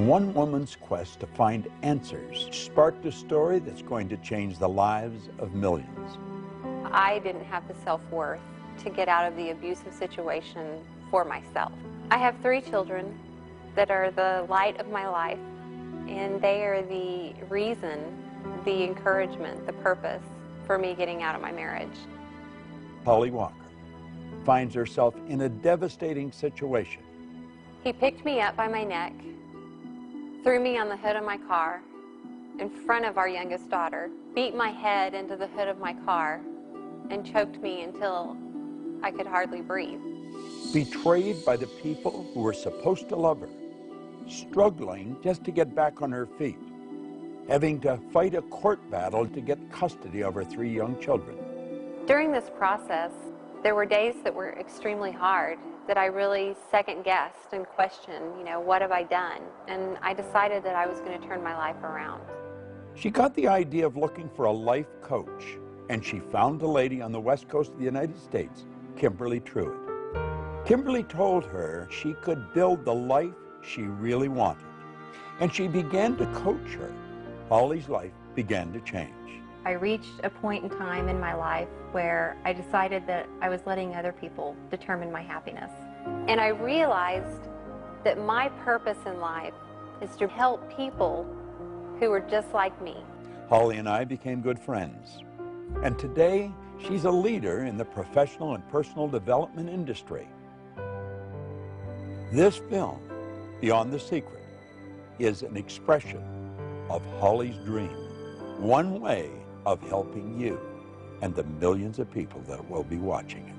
One woman's quest to find answers sparked a story that's going to change the lives of millions. I didn't have the self-worth to get out of the abusive situation for myself. I have 3 children that are the light of my life, and they are the reason, the encouragement, the purpose for me getting out of my marriage. Holly Walker finds herself in a devastating situation. He picked me up by my neck, threw me on the hood of my car in front of our youngest daughter, beat my head into the hood of my car, and choked me until I could hardly breathe. Betrayed by the people who were supposed to love her, struggling just to get back on her feet, having to fight a court battle to get custody of her 3 young children. During this process, there were days that were extremely hard, that I really second-guessed and questioned, what have I done? And I decided that I was going to turn my life around. She got the idea of looking for a life coach, and she found a lady on the west coast of the United States, Kimberly Truitt. Kimberly told her she could build the life she really wanted, and she began to coach her. Holly's life began to change. I reached a point in time in my life where I decided that I was letting other people determine my happiness. And I realized that my purpose in life is to help people who are just like me. Holly and I became good friends, and today she's a leader in the professional and personal development industry. This film, Beyond the Secret, is an expression of Holly's dream, one way of helping you and the millions of people that will be watching it.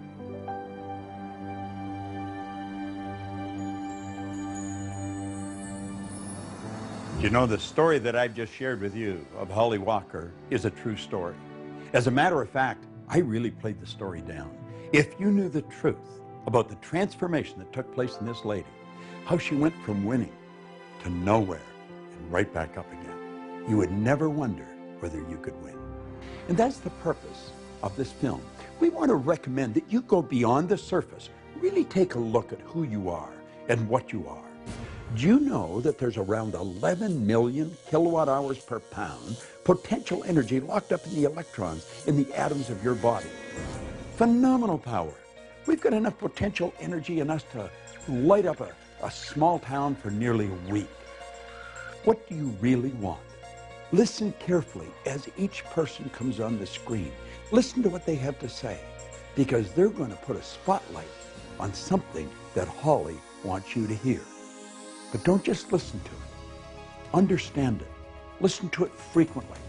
You know, the story that I've just shared with you of Holly Walker is a true story. As a matter of fact, I really played the story down. If you knew the truth about the transformation that took place in this lady, how she went from winning to nowhere and right back up again, you would never wonder whether you could win. And that's the purpose of this film. We want to recommend that you go beyond the surface, really take a look at who you are and what you are. Do you know that there's around 11 million kilowatt hours per pound potential energy locked up in the electrons in the atoms of your body? Phenomenal power. We've got enough potential energy in us to light up a small town for nearly a week. What do you really want? Listen carefully as each person comes on the screen. Listen to what they have to say, because they're going to put a spotlight on something that Holly wants you to hear. But don't just listen to it. Understand it. Listen to it frequently,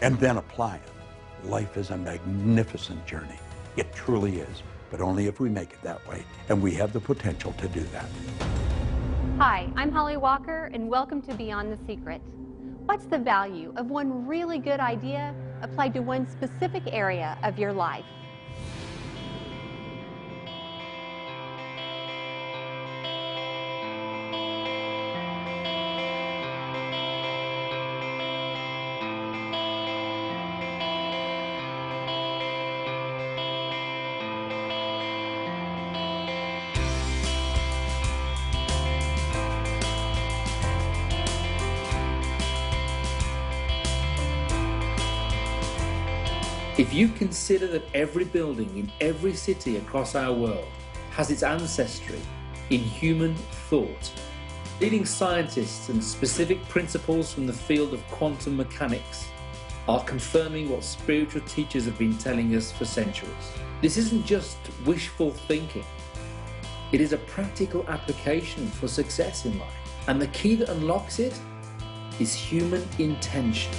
and then apply it. Life is a magnificent journey. It truly is, but only if we make it that way, and we have the potential to do that. Hi, I'm Holly Walker, and welcome to Beyond the Secret. What's the value of one really good idea applied to one specific area of your life? If you consider that every building in every city across our world has its ancestry in human thought, leading scientists and specific principles from the field of quantum mechanics are confirming what spiritual teachers have been telling us for centuries. This isn't just wishful thinking. It is a practical application for success in life. And the key that unlocks it is human intention.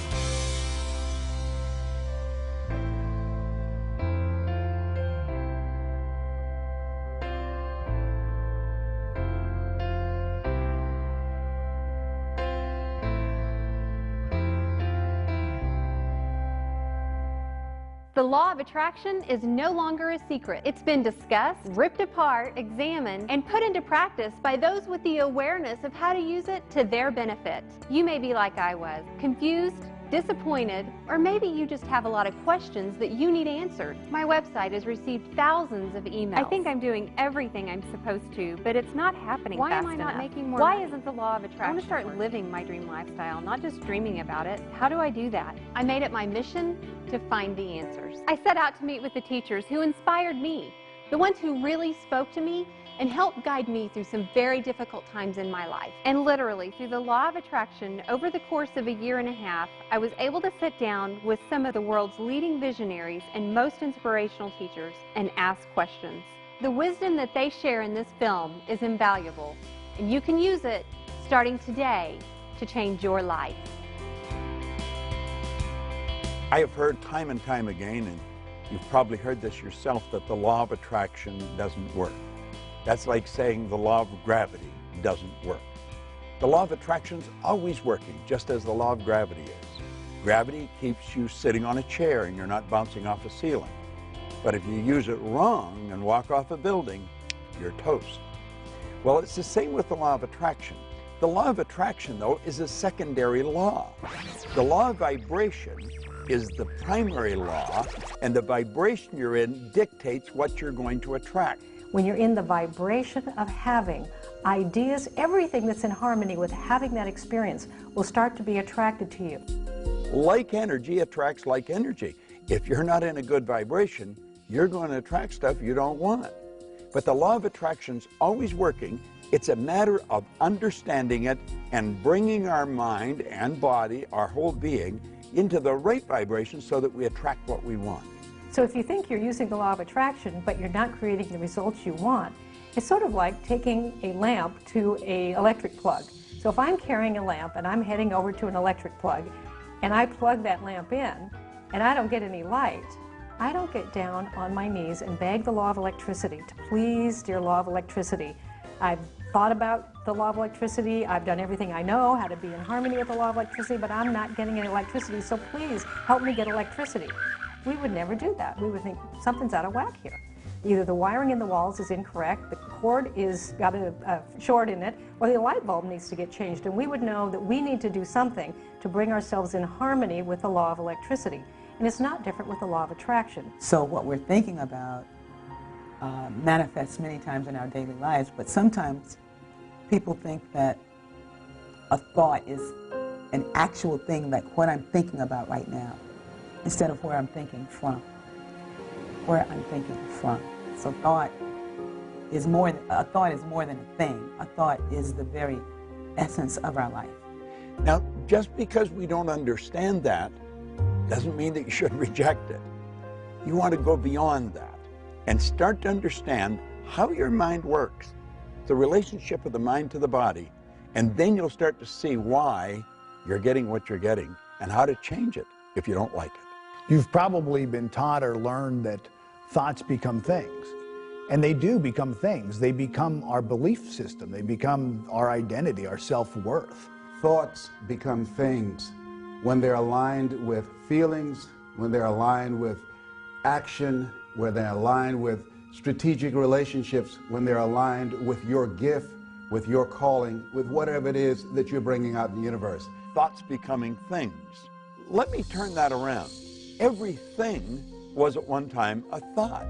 The law of attraction is no longer a secret. It's been discussed, ripped apart, examined, and put into practice by those with the awareness of how to use it to their benefit. You may be like I was, confused, disappointed, or maybe you just have a lot of questions that you need answered. My website has received thousands of emails. I think I'm doing everything I'm supposed to, but it's not happening fast enough. Why am I not making more money? Why isn't the law of attraction? I want to start living my dream lifestyle, not just dreaming about it. How do I do that? I made it my mission to find the answers. I set out to meet with the teachers who inspired me, the ones who really spoke to me and helped guide me through some very difficult times in my life. And literally, through the law of attraction, over the course of a year and a half, I was able to sit down with some of the world's leading visionaries and most inspirational teachers and ask questions. The wisdom that they share in this film is invaluable, and you can use it starting today to change your life. I have heard time and time again, and you've probably heard this yourself, that the law of attraction doesn't work. That's like saying the law of gravity doesn't work. The law of attraction is always working, just as the law of gravity is. Gravity keeps you sitting on a chair and you're not bouncing off a ceiling. But if you use it wrong and walk off a building, you're toast. Well, it's the same with the law of attraction. The law of attraction, though, is a secondary law. The law of vibration is the primary law, and the vibration you're in dictates what you're going to attract. When you're in the vibration of having ideas, everything that's in harmony with having that experience will start to be attracted to you. Like energy attracts like energy. If you're not in a good vibration, you're going to attract stuff you don't want. But the law of attraction's always working. It's a matter of understanding it and bringing our mind and body, our whole being, into the right vibration so that we attract what we want. So if you think you're using the law of attraction, but you're not creating the results you want, it's sort of like taking a lamp to an electric plug. So if I'm carrying a lamp and I'm heading over to an electric plug, and I plug that lamp in, and I don't get any light, I don't get down on my knees and beg the law of electricity to please, dear law of electricity. I've thought about the law of electricity, I've done everything I know, how to be in harmony with the law of electricity, but I'm not getting any electricity, so please help me get electricity. We would never do that. We would think something's out of whack here. Either the wiring in the walls is incorrect, the cord is got a short in it, or the light bulb needs to get changed. And we would know that we need to do something to bring ourselves in harmony with the law of electricity. And it's not different with the law of attraction. So what we're thinking about manifests many times in our daily lives, but sometimes people think that a thought is an actual thing, like what I'm thinking about right now, instead of where I'm thinking from. Where I'm thinking from. So thought is more than a thing. A thought is the very essence of our life. Now, just because we don't understand that doesn't mean that you should reject it. You want to go beyond that and start to understand how your mind works, the relationship of the mind to the body, and then you'll start to see why you're getting what you're getting and how to change it if you don't like it. You've probably been taught or learned that thoughts become things. And they do become things. They become our belief system. They become our identity, our self-worth. Thoughts become things when they're aligned with feelings, when they're aligned with action, when they're aligned with strategic relationships, when they're aligned with your gift, with your calling, with whatever it is that you're bringing out in the universe. Thoughts becoming things. Let me turn that around. Everything was at one time a thought.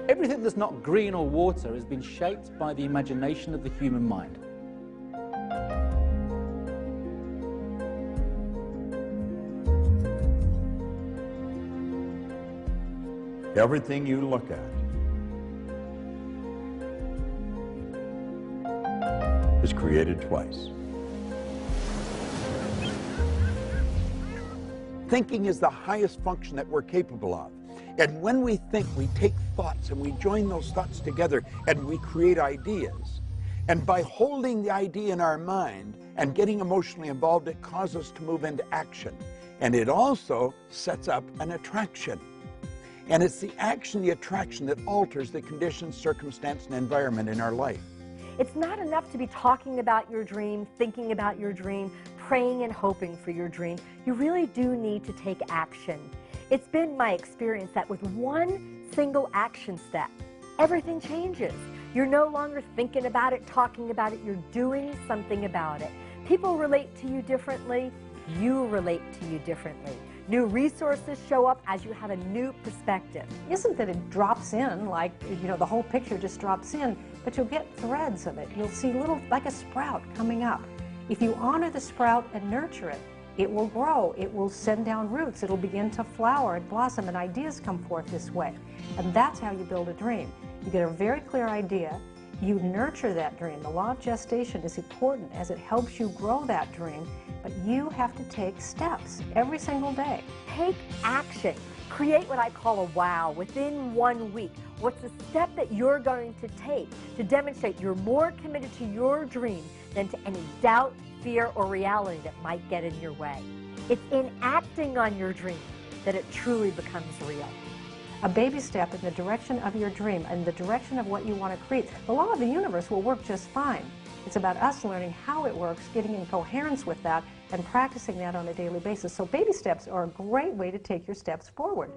Everything that's not green or water has been shaped by the imagination of the human mind. Everything you look at is created twice. Thinking is the highest function that we're capable of. And when we think, we take thoughts and we join those thoughts together and we create ideas. And by holding the idea in our mind and getting emotionally involved, it causes us to move into action. And it also sets up an attraction. And it's the action, the attraction, that alters the conditions, circumstance, and environment in our life. It's not enough to be talking about your dream, thinking about your dream, praying and hoping for your dream. You really do need to take action. It's been my experience that with one single action step, everything changes. You're no longer thinking about it, talking about it, you're doing something about it. People relate to you differently. You relate to you differently. New resources show up as you have a new perspective. Isn't that it drops in, like, you know, the whole picture just drops in, but you'll get threads of it. You'll see little, like a sprout coming up. If you honor the sprout and nurture it, it will grow, it will send down roots, it'll begin to flower and blossom, and ideas come forth this way. And that's how you build a dream. You get a very clear idea, you nurture that dream. The law of gestation is important as it helps you grow that dream, but you have to take steps every single day. Take action. Create what I call a wow within 1 week. What's the step that you're going to take to demonstrate you're more committed to your dream than to any doubt, fear, or reality that might get in your way? It's in acting on your dream that it truly becomes real. A baby step in the direction of your dream, in the direction of what you want to create. The law of the universe will work just fine. It's about us learning how it works, getting in coherence with that, and practicing that on a daily basis. So baby steps are a great way to take your steps forward.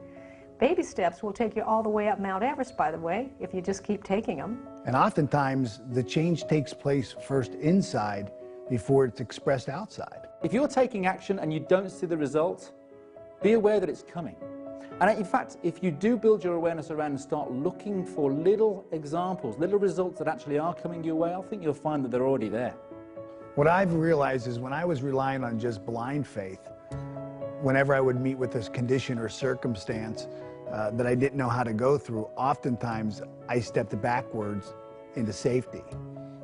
Baby steps will take you all the way up Mount Everest, by the way, if you just keep taking them. And oftentimes, the change takes place first inside before it's expressed outside. If you're taking action and you don't see the result, be aware that it's coming. And in fact, if you do build your awareness around and start looking for little examples, little results that actually are coming your way, I think you'll find that they're already there. What I've realized is when I was relying on just blind faith, whenever I would meet with this condition or circumstance that I didn't know how to go through, oftentimes I stepped backwards into safety.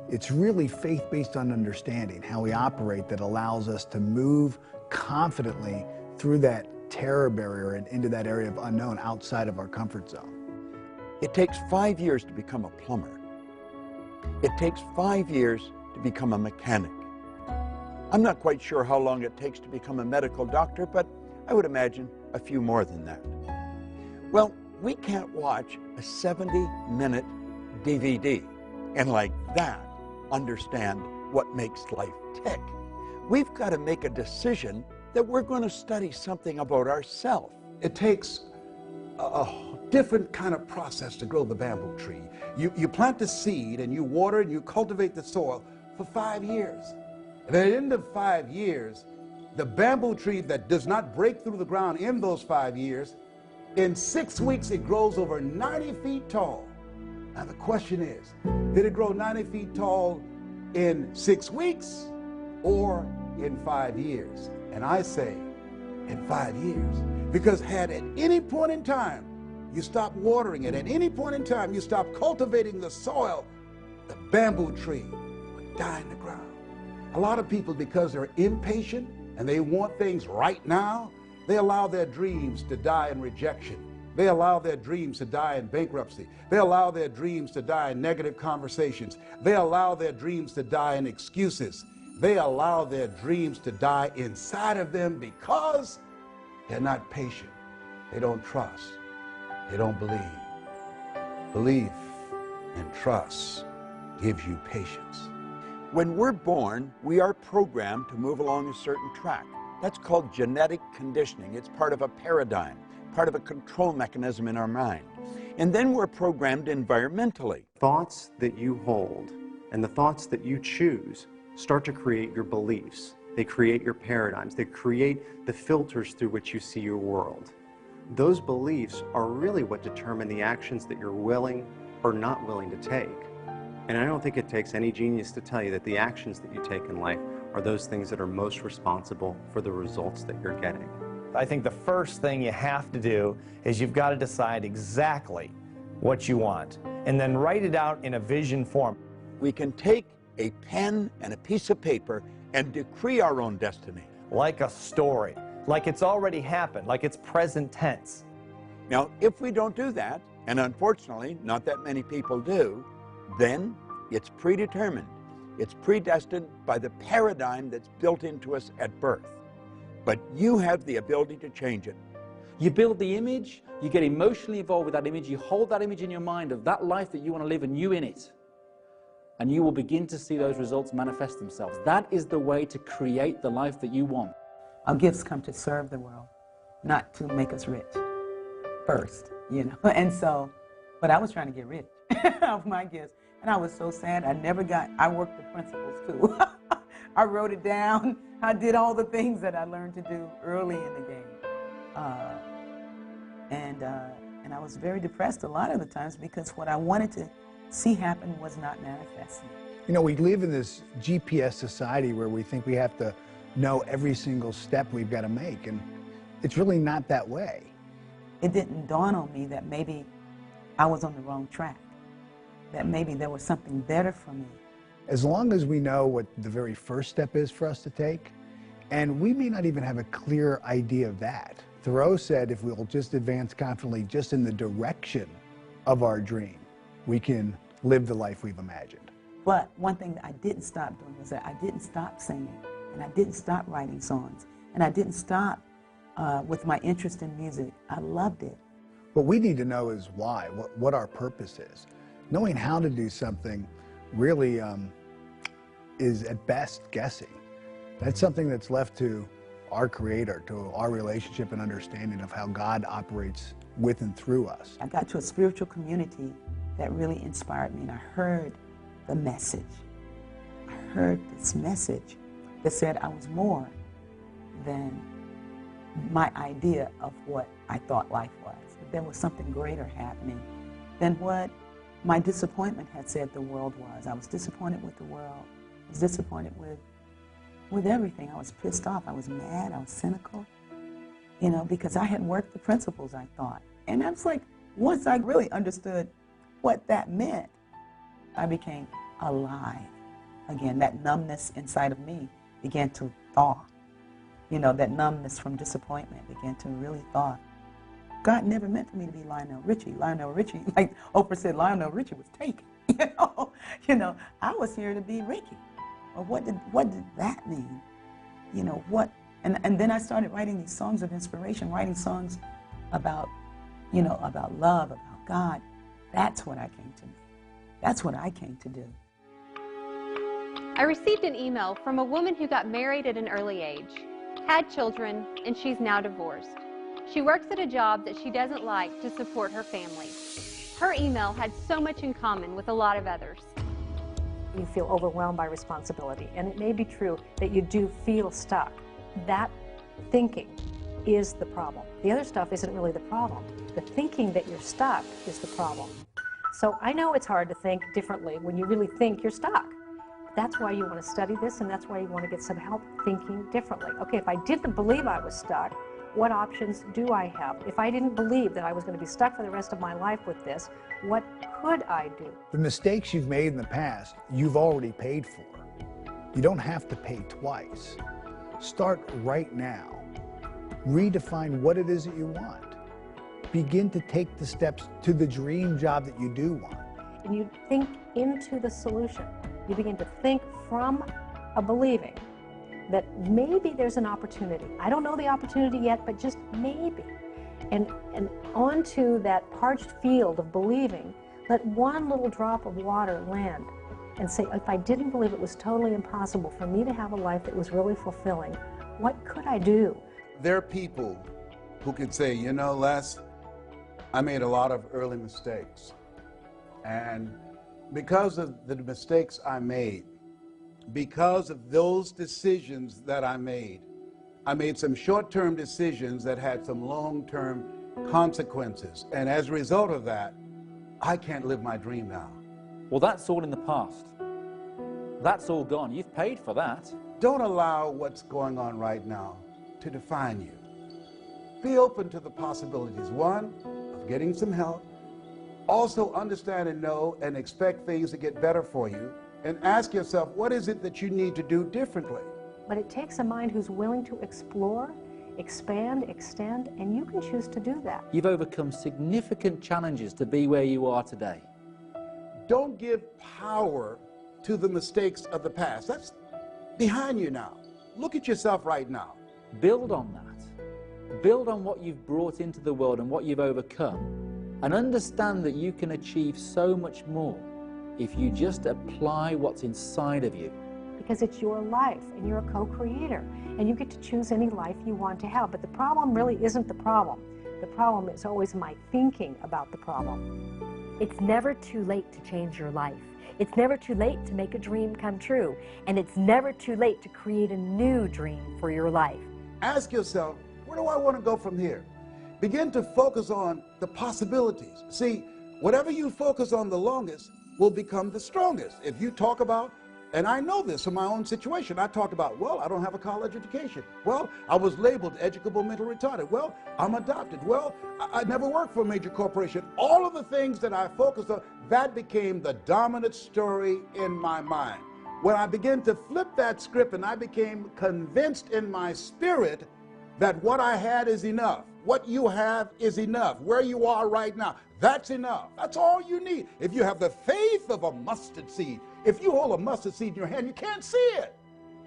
It's really faith based on understanding how we operate that allows us to move confidently through that terror barrier and into that area of unknown outside of our comfort zone. It takes 5 years to become a plumber. It takes 5 years to become a mechanic. I'm not quite sure how long it takes to become a medical doctor, but I would imagine a few more than that. Well, we can't watch a 70-minute DVD and like that understand what makes life tick. We've got to make a decision that we're going to study something about ourselves. It takes a different kind of process to grow the bamboo tree. You plant the seed and you water and you cultivate the soil for 5 years. And at the end of 5 years, the bamboo tree that does not break through the ground in those 5 years, in 6 weeks it grows over 90 feet tall. Now the question is, did it grow 90 feet tall in 6 weeks or in 5 years? And I say in 5 years, because had at any point in time you stop watering it, at any point in time you stop cultivating the soil, the bamboo tree would die in the ground. A lot of people, because they're impatient and they want things right now, they allow their dreams to die in rejection. They allow their dreams to die in bankruptcy. They allow their dreams to die in negative conversations. They allow their dreams to die in excuses. They allow their dreams to die inside of them because they're not patient. They don't trust. They don't believe. Belief and trust gives you patience. When we're born, we are programmed to move along a certain track. That's called genetic conditioning. It's part of a paradigm, part of a control mechanism in our mind. And then we're programmed environmentally. Thoughts that you hold and the thoughts that you choose start to create your beliefs. They create your paradigms. They create the filters through which you see your world. Those beliefs are really what determine the actions that you're willing or not willing to take. And I don't think it takes any genius to tell you that the actions that you take in life are those things that are most responsible for the results that you're getting. I think the first thing you have to do is you've got to decide exactly what you want and then write it out in a vision form. We can take a pen and a piece of paper and decree our own destiny. Like a story, like it's already happened, like it's present tense. Now, if we don't do that, and unfortunately not that many people do, then it's predetermined. It's predestined by the paradigm that's built into us at birth. But you have the ability to change it. You build the image, you get emotionally involved with that image, you hold that image in your mind of that life that you want to live and you in it. And you will begin to see those results manifest themselves. That is the way to create the life that you want. Our gifts come to serve the world, not to make us rich first, you know. And so, but I was trying to get rich off my gifts. And I was so sad. I worked the principles too. I wrote it down. I did all the things that I learned to do early in the game. And I was very depressed a lot of the times because what I wanted to see happen was not manifesting. You know, we live in this GPS society where we think we have to know every single step we've got to make, and it's really not that way. It didn't dawn on me that maybe I was on the wrong track, that maybe there was something better for me. As long as we know what the very first step is for us to take, and we may not even have a clear idea of that. Thoreau said if we'll just advance confidently just in the direction of our dream, we can live the life we've imagined. But one thing that I didn't stop doing was that I didn't stop singing, and I didn't stop writing songs, and I didn't stop with my interest in music. I loved it. What we need to know is why, what our purpose is. Knowing how to do something really is at best guessing. That's something that's left to our Creator, to our relationship and understanding of how God operates with and through us. I got to a spiritual community that really inspired me, and I heard the message. I heard this message that said I was more than my idea of what I thought life was. There was something greater happening than what my disappointment had said the world was. I was disappointed with the world. I was disappointed with everything. I was pissed off. I was mad. I was cynical, you know, because I had worked the principles, I thought. And I was like, once I really understood what that meant, I became alive again. That numbness inside of me began to thaw. You know, that numbness from disappointment began to really thaw. God never meant for me to be Lionel Richie. Lionel Richie, like Oprah said, Lionel Richie was taken. You know, I was here to be Ricky. Well, what did that mean? You know, what? And then I started writing these songs of inspiration, writing songs about, you know, about love, about God. That's what I came to do. That's what I came to do. I received an email from a woman who got married at an early age, had children, and she's now divorced. She works at a job that she doesn't like to support her family. Her email had so much in common with a lot of others. You feel overwhelmed by responsibility, and it may be true that you do feel stuck. That thinking is the problem. The other stuff isn't really the problem. The thinking that you're stuck is the problem. So I know it's hard to think differently when you really think you're stuck. That's why you want to study this, and that's why you want to get some help thinking differently. Okay, if I didn't believe I was stuck, what options do I have? If I didn't believe that I was going to be stuck for the rest of my life with this, what could I do? The mistakes you've made in the past, you've already paid for. You don't have to pay twice. Start right now. Redefine what it is that you want. Begin to take the steps to the dream job that you do want. And you think into the solution. You begin to think from a believing that maybe there's an opportunity. I don't know the opportunity yet, but just maybe. And onto that parched field of believing, let one little drop of water land and say, if I didn't believe it was totally impossible for me to have a life that was really fulfilling, what could I do? There are people who could say, you know, Les, I made a lot of early mistakes. And because of the mistakes I made, because of those decisions that I made some short-term decisions that had some long-term consequences. And as a result of that, I can't live my dream now. Well, that's all in the past. That's all gone. You've paid for that. Don't allow what's going on right now to define you. Be open to the possibilities. One, of getting some help. Also understand and know and expect things to get better for you. And ask yourself, what is it that you need to do differently? But it takes a mind who's willing to explore, expand, extend, and you can choose to do that. You've overcome significant challenges to be where you are today. Don't give power to the mistakes of the past. That's behind you now. Look at yourself right now. Build on that. Build on what you've brought into the world and what you've overcome. And understand that you can achieve so much more if you just apply what's inside of you. Because it's your life, and you're a co-creator, and you get to choose any life you want to have. But the problem really isn't the problem. The problem is always my thinking about the problem. It's never too late to change your life. It's never too late to make a dream come true. And it's never too late to create a new dream for your life. Ask yourself, where do I want to go from here? Begin to focus on the possibilities. See, whatever you focus on the longest will become the strongest. If you talk about, and I know this from my own situation, I talked about, well, I don't have a college education. Well, I was labeled educable mental retarded. Well, I'm adopted. Well, I never worked for a major corporation. All of the things that I focused on, that became the dominant story in my mind. When I began to flip that script and I became convinced in my spirit that what I had is enough. What you have is enough. Where you are right now, that's enough. That's all you need. If you have the faith of a mustard seed, if you hold a mustard seed in your hand, you can't see it.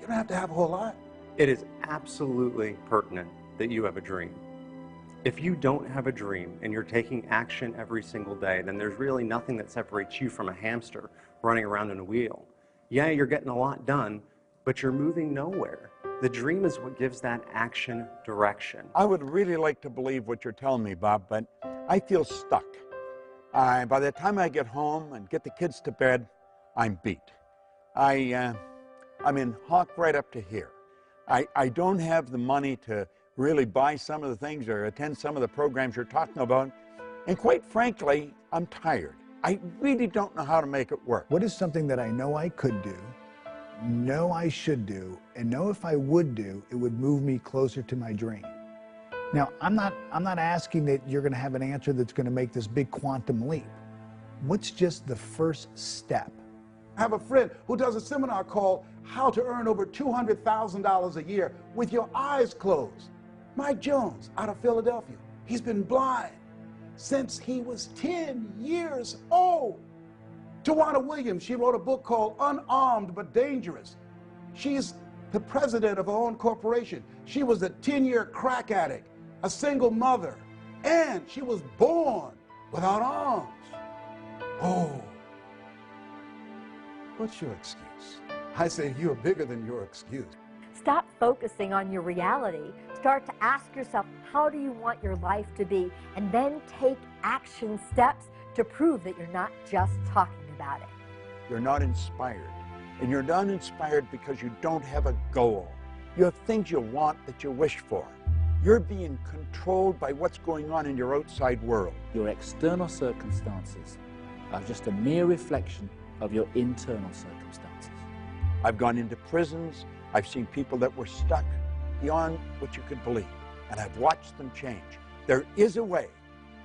You don't have to have a whole lot. It is absolutely pertinent that you have a dream. If you don't have a dream and you're taking action every single day, then there's really nothing that separates you from a hamster running around in a wheel. Yeah, you're getting a lot done, but you're moving nowhere. The dream is what gives that action direction. I would really like to believe what you're telling me, Bob, but I feel stuck. By the time I get home and get the kids to bed, I'm beat. I'm in hock right up to here. I don't have the money to really buy some of the things or attend some of the programs you're talking about. And quite frankly, I'm tired. I really don't know how to make it work. What is something that I know I could do, know I should do, and know if I would do, it would move me closer to my dream? Now, I'm not asking that you're going to have an answer that's going to make this big quantum leap. What's just the first step? I have a friend who does a seminar called How to Earn Over $200,000 a Year with Your Eyes Closed. Mike Jones out of Philadelphia. He's been blind since he was 10 years old. Tawana Williams, she wrote a book called Unarmed But Dangerous. She's the president of her own corporation. She was a 10-year crack addict, a single mother, and she was born without arms. Oh, what's your excuse? I say you're bigger than your excuse. Stop focusing on your reality. Start to ask yourself, how do you want your life to be? And then take action steps to prove that you're not just talking about it. You're not inspired. And you're not inspired because you don't have a goal. You have things you want that you wish for. You're being controlled by what's going on in your outside world. Your external circumstances are just a mere reflection of your internal circumstances. I've gone into prisons. I've seen people that were stuck beyond what you could believe, and I've watched them change. There is a way,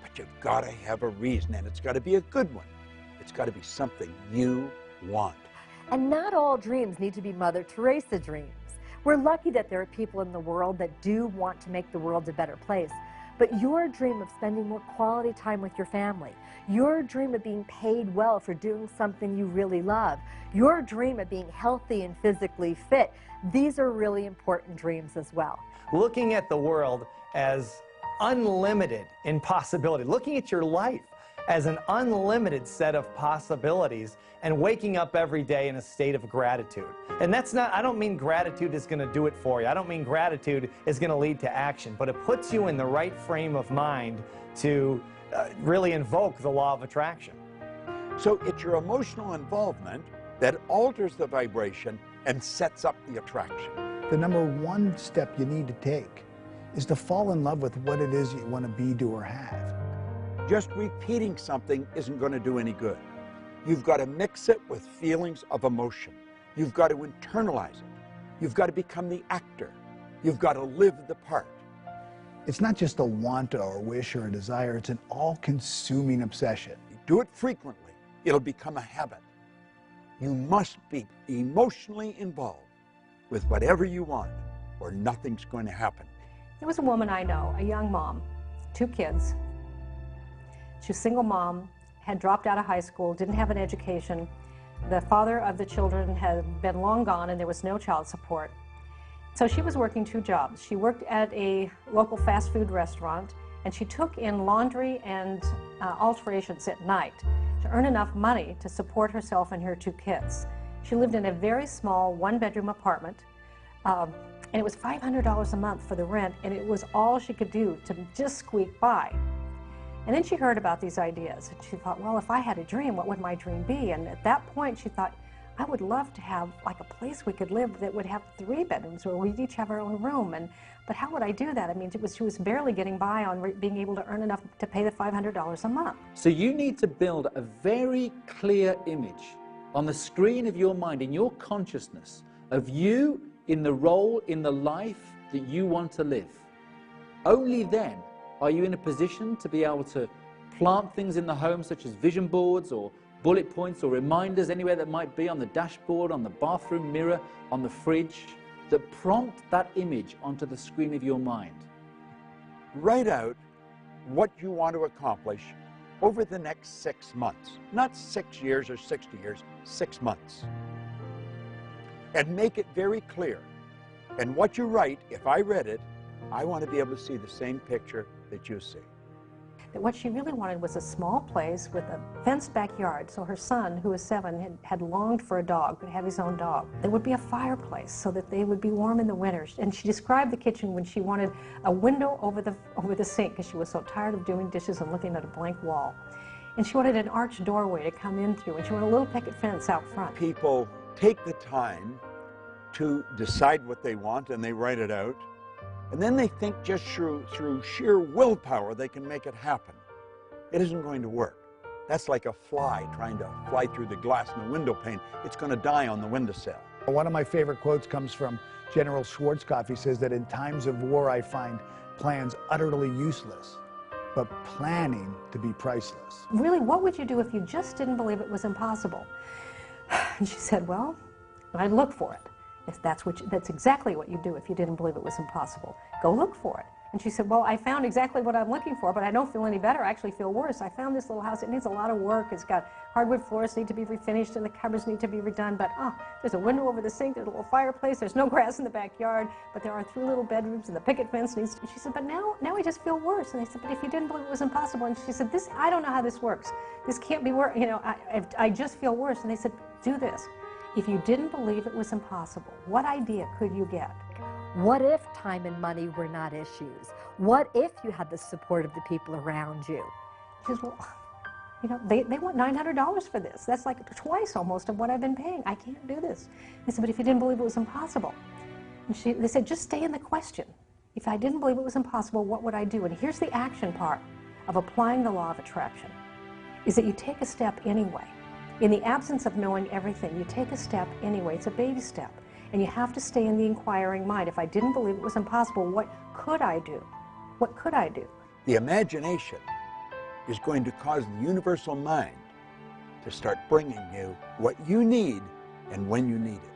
but you've got to have a reason, and it's got to be a good one. It's got to be something you want. And not all dreams need to be Mother Teresa dreams. We're lucky that there are people in the world that do want to make the world a better place. But your dream of spending more quality time with your family, your dream of being paid well for doing something you really love, your dream of being healthy and physically fit, these are really important dreams as well. Looking at the world as unlimited in possibility, looking at your life as an unlimited set of possibilities, and waking up every day in a state of gratitude. And that's not, I don't mean gratitude is going to do it for you. I don't mean gratitude is going to lead to action, but it puts you in the right frame of mind to really invoke the law of attraction. So it's your emotional involvement that alters the vibration and sets up the attraction. The number one step you need to take is to fall in love with what it is you want to be, do, or have. Just repeating something isn't going to do any good. You've got to mix it with feelings of emotion. You've got to internalize it. You've got to become the actor. You've got to live the part. It's not just a want or a wish or a desire, it's an all-consuming obsession. You do it frequently, it'll become a habit. You must be emotionally involved with whatever you want, or nothing's going to happen. There was a woman I know, a young mom, 2 kids. She was a single mom, had dropped out of high school, didn't have an education. The father of the children had been long gone and there was no child support. So she was working 2 jobs. She worked at a local fast food restaurant and she took in laundry and alterations at night to earn enough money to support herself and her 2 kids. She lived in a very small 1-bedroom apartment and it was $500 a month for the rent, and it was all she could do to just squeak by. And then she heard about these ideas, and she thought, well, if I had a dream, what would my dream be? And at that point, she thought, I would love to have like a place we could live that would have 3 bedrooms where we'd each have our own room. But how would I do that? I mean, she was barely getting by on being able to earn enough to pay the $500 a month. So you need to build a very clear image on the screen of your mind, in your consciousness, of you in the role, in the life that you want to live. Only then are you in a position to be able to plant things in the home, such as vision boards or bullet points or reminders anywhere that might be on the dashboard, on the bathroom mirror, on the fridge, that prompt that image onto the screen of your mind. Write out what you want to accomplish over the next 6 months. Not 6 years or 60 years, 6 months. And make it very clear. And what you write, if I read it, I want to be able to see the same picture that you see. That what she really wanted was a small place with a fenced backyard, so her son, who was 7, had longed for a dog, could have his own dog. There would be a fireplace so that they would be warm in the winter. And she described the kitchen when she wanted a window over the sink, because she was so tired of doing dishes and looking at a blank wall. And she wanted an arched doorway to come in through, and she wanted a little picket fence out front. People take the time to decide what they want, and they write it out. And then they think just through sheer willpower they can make it happen. It isn't going to work. That's like a fly trying to fly through the glass in the window pane. It's going to die on the windowsill. One of my favorite quotes comes from General Schwarzkopf. He says that in times of war I find plans utterly useless, but planning to be priceless. Really, what would you do if you just didn't believe it was impossible? And she said, well, I'd look for it. If that's exactly what you do if you didn't believe it was impossible. Go look for it. And she said, well, I found exactly what I'm looking for, but I don't feel any better. I actually feel worse. I found this little house. It needs a lot of work. It's got hardwood floors need to be refinished, and the cupboards need to be redone. But there's a window over the sink. There's a little fireplace. There's no grass in the backyard, but there are 3 little bedrooms, and the picket fence needs. And she said, but now I just feel worse. And I said, but if you didn't believe it was impossible. And she said, I don't know how this works. This can't be work. You know, I just feel worse. And they said, do this. If you didn't believe it was impossible, what idea could you get? What if time and money were not issues? What if you had the support of the people around you? She says, well, you know, they want $900 for this. That's like twice almost of what I've been paying. I can't do this. They said, but if you didn't believe it was impossible. And they said, just stay in the question. If I didn't believe it was impossible, what would I do? And here's the action part of applying the law of attraction, is that you take a step anyway. In the absence of knowing everything, you take a step anyway. It's a baby step. And you have to stay in the inquiring mind. If I didn't believe it was impossible, what could I do? What could I do? The imagination is going to cause the universal mind to start bringing you what you need and when you need it.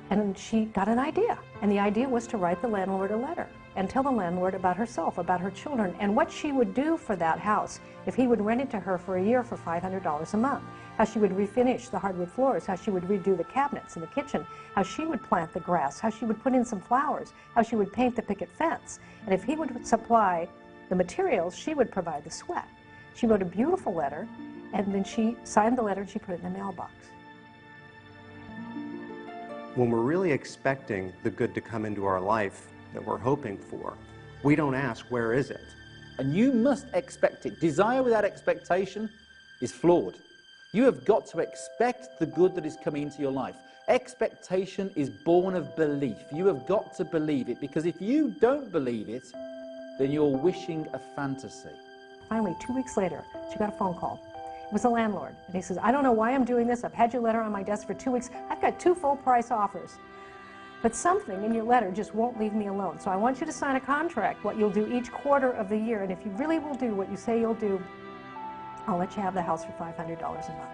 And she got an idea. And the idea was to write the landlord a letter and tell the landlord about herself, about her children, and what she would do for that house if he would rent it to her for a year for $500 a month. How she would refinish the hardwood floors, how she would redo the cabinets in the kitchen, how she would plant the grass, how she would put in some flowers, how she would paint the picket fence. And if he would supply the materials, she would provide the sweat. She wrote a beautiful letter, and then she signed the letter and she put it in the mailbox. When we're really expecting the good to come into our life that we're hoping for, we don't ask, where is it? And you must expect it. Desire without expectation is flawed. You have got to expect the good that is coming into your life. Expectation is born of belief. You have got to believe it, because if you don't believe it, then you're wishing a fantasy. Finally, 2 weeks later, she got a phone call. It was the landlord, and he says, I don't know why I'm doing this. I've had your letter on my desk for 2 weeks. I've got 2 full-price offers. But something in your letter just won't leave me alone. So I want you to sign a contract, what you'll do each quarter of the year. And if you really will do what you say you'll do, I'll let you have the house for $500 a month.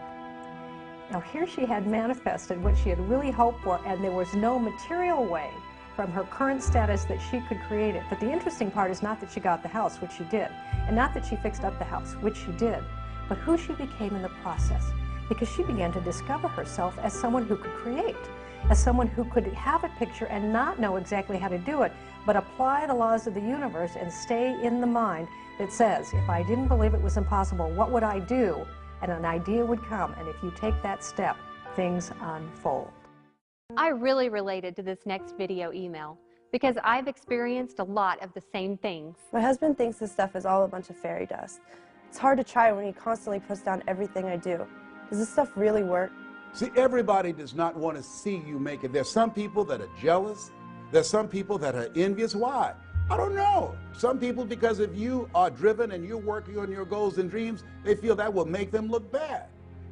Now here she had manifested what she had really hoped for, and there was no material way from her current status that she could create it. But the interesting part is not that she got the house, which she did, and not that she fixed up the house, which she did, but who she became in the process. Because she began to discover herself as someone who could create, as someone who could have a picture and not know exactly how to do it, but apply the laws of the universe and stay in the mind that says, if I didn't believe it was impossible, what would I do? And an idea would come, and if you take that step, things unfold. I really related to this next video email because I've experienced a lot of the same things. My husband thinks this stuff is all a bunch of fairy dust. It's hard to try when he constantly puts down everything I do. Does this stuff really work? See, everybody does not want to see you make it. There's some people that are jealous. There's some people that are envious. Why? I don't know. Some people, because if you are driven and you're working on your goals and dreams, they feel that will make them look bad.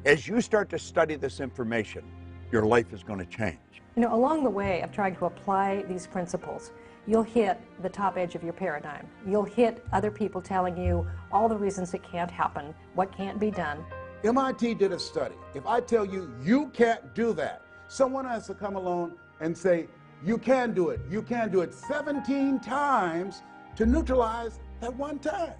As you start to study this information, your life is going to change. You know, along the way of trying to apply these principles, you'll hit the top edge of your paradigm. You'll hit other people telling you all the reasons it can't happen, what can't be done. MIT did a study. If I tell you, you can't do that, someone has to come along and say, you can do it, you can do it 17 times to neutralize that one time.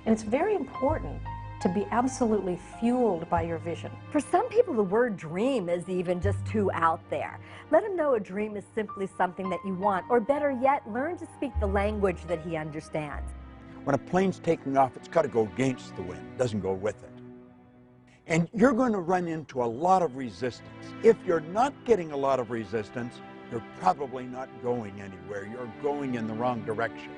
And it's very important to be absolutely fueled by your vision. For some people, the word dream is even just too out there. Let him know a dream is simply something that you want, or better yet, learn to speak the language that he understands. When a plane's taking off, it's got to go against the wind, it doesn't go with it. And you're going to run into a lot of resistance. If you're not getting a lot of resistance, you're probably not going anywhere. You're going in the wrong direction.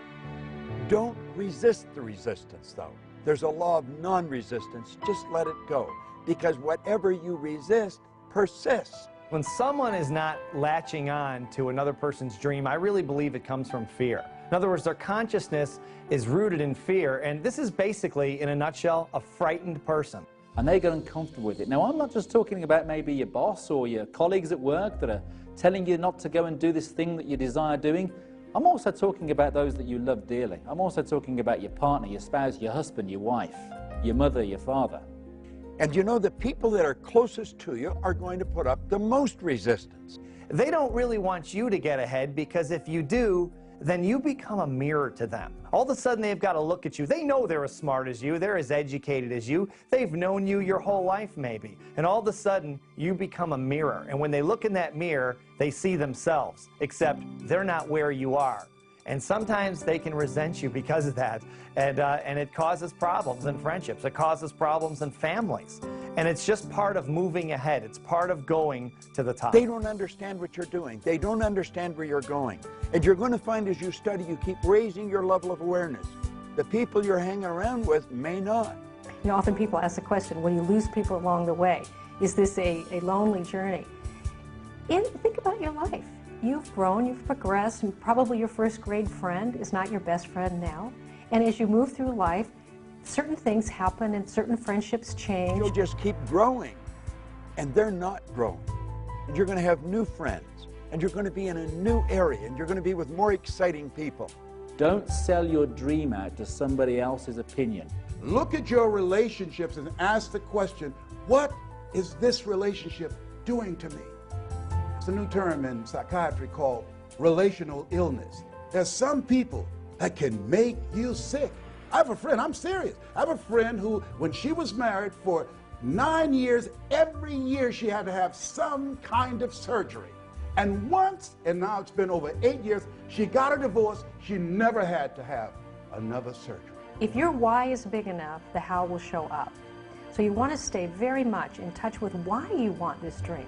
Don't resist the resistance, though. There's a law of non-resistance. Just let it go, because whatever you resist persists. When someone is not latching on to another person's dream, I really believe it comes from fear. In other words, their consciousness is rooted in fear, and this is basically, in a nutshell, a frightened person. And they get uncomfortable with it. Now, I'm not just talking about maybe your boss or your colleagues at work that are telling you not to go and do this thing that you desire doing. I'm also talking about those that you love dearly. I'm also talking about your partner, your spouse, your husband, your wife, your mother, your father. And you know, the people that are closest to you are going to put up the most resistance. They don't really want you to get ahead, because if you do, then you become a mirror to them. All of a sudden, they've got to look at you. They know they're as smart as you. They're as educated as you. They've known you your whole life, maybe. And all of a sudden, you become a mirror. And when they look in that mirror, they see themselves, except they're not where you are. And sometimes they can resent you because of that. And it causes problems in friendships. It causes problems in families. And it's just part of moving ahead. It's part of going to the top. They don't understand what you're doing. They don't understand where you're going. And you're going to find as you study, you keep raising your level of awareness. The people you're hanging around with may not. You know, often people ask the question, will you lose people along the way? Is this a lonely journey? And think about your life. You've grown, you've progressed, and probably your first grade friend is not your best friend now. And as you move through life, certain things happen and certain friendships change. You'll just keep growing, and they're not growing. And you're going to have new friends, and you're going to be in a new area, and you're going to be with more exciting people. Don't sell your dream out to somebody else's opinion. Look at your relationships and ask the question, what is this relationship doing to me? It's a new term in psychiatry called relational illness. There's some people that can make you sick. I have a friend, I'm serious. I have a friend who, when she was married for 9 years, every year she had to have some kind of surgery. And once, and now it's been over 8 years, she got a divorce. She never had to have another surgery. If your why is big enough, the how will show up. So you want to stay very much in touch with why you want this dream,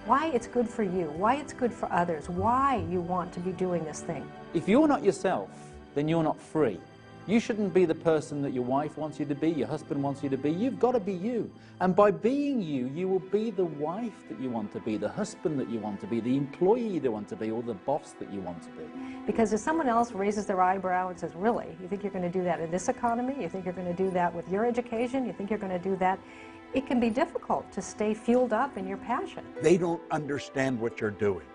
why it's good for you, why it's good for others, why you want to be doing this thing. If you're not yourself, then you're not free. You shouldn't be the person that your wife wants you to be, your husband wants you to be. You've got to be you. And by being you, you will be the wife that you want to be, the husband that you want to be, the employee that you want to be, or the boss that you want to be. Because if someone else raises their eyebrow and says, really, you think you're going to do that in this economy? You think you're going to do that with your education? You think you're going to do that? It can be difficult to stay fueled up in your passion. They don't understand what you're doing.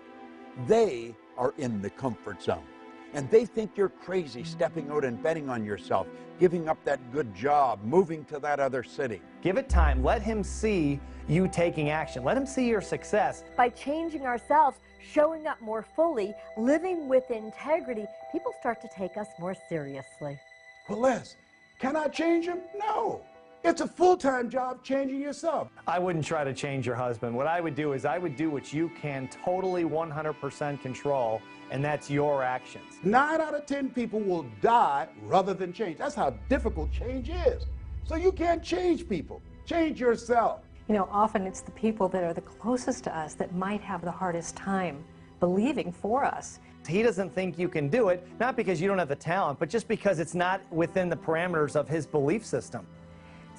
They are in the comfort zone. And they think you're crazy stepping out and betting on yourself, giving up that good job, moving to that other city. Give it time. Let him see you taking action. Let him see your success. By changing ourselves, showing up more fully, living with integrity, people start to take us more seriously. Well, Les, can I change him? No. It's a full-time job changing yourself. I wouldn't try to change your husband. What I would do is I would do what you can totally 100% control, and that's your actions. 9 out of 10 people will die rather than change. That's how difficult change is. So you can't change people. Change yourself. You know, often it's the people that are the closest to us that might have the hardest time believing for us. He doesn't think you can do it, not because you don't have the talent, but just because it's not within the parameters of his belief system.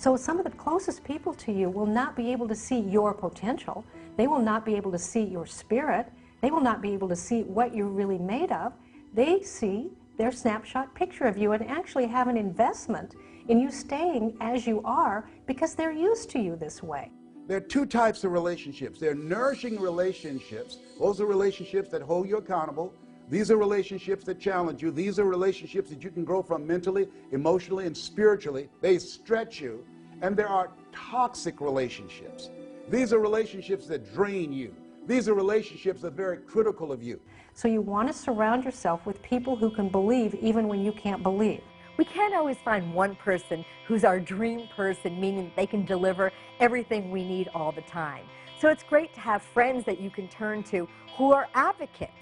So some of the closest people to you will not be able to see your potential. They will not be able to see your spirit. They will not be able to see what you're really made of. They see their snapshot picture of you and actually have an investment in you staying as you are because they're used to you this way. There are two types of relationships. There are nourishing relationships. Those are relationships that hold you accountable. These are relationships that challenge you. These are relationships that you can grow from mentally, emotionally, and spiritually. They stretch you. And there are toxic relationships. These are relationships that drain you. These are relationships that are very critical of you. So you want to surround yourself with people who can believe even when you can't believe. We can't always find one person who's our dream person, meaning they can deliver everything we need all the time. So it's great to have friends that you can turn to who are advocates,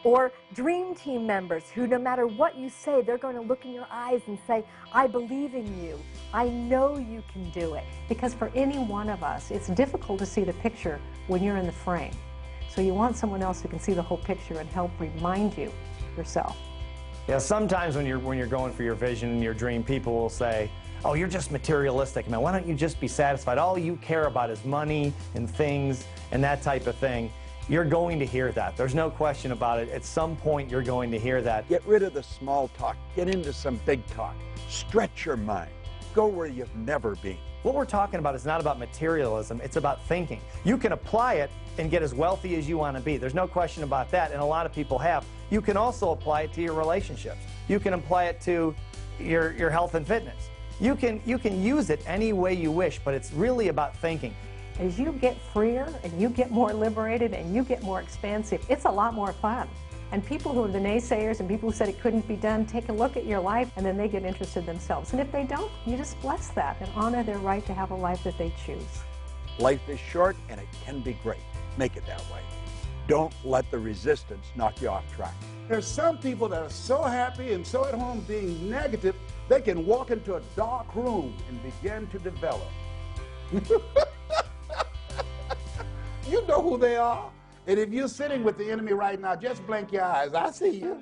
or dream team members who, no matter what you say, they're going to look in your eyes and say, I believe in you. I know you can do it. Because for any one of us, it's difficult to see the picture when you're in the frame. So you want someone else who can see the whole picture and help remind you yourself. Yeah, sometimes when you're going for your vision and your dream, people will say, oh, you're just materialistic, man. Why don't you just be satisfied? All you care about is money and things and that type of thing. You're going to hear that. There's no question about it. At some point, you're going to hear that. Get rid of the small talk. Get into some big talk. Stretch your mind. Go where you've never been. What we're talking about is not about materialism. It's about thinking. You can apply it and get as wealthy as you want to be. There's no question about that, and a lot of people have. You can also apply it to your relationships. You can apply it to your health and fitness. You can use it any way you wish, but it's really about thinking. As you get freer and you get more liberated and you get more expansive, it's a lot more fun. And people who are the naysayers and people who said it couldn't be done, take a look at your life and then they get interested themselves. And if they don't, you just bless that and honor their right to have a life that they choose. Life is short and it can be great. Make it that way. Don't let the resistance knock you off track. There's some people that are so happy and so at home being negative, they can walk into a dark room and begin to develop. You know who they are. And if you're sitting with the enemy right now, just blink your eyes. I see you.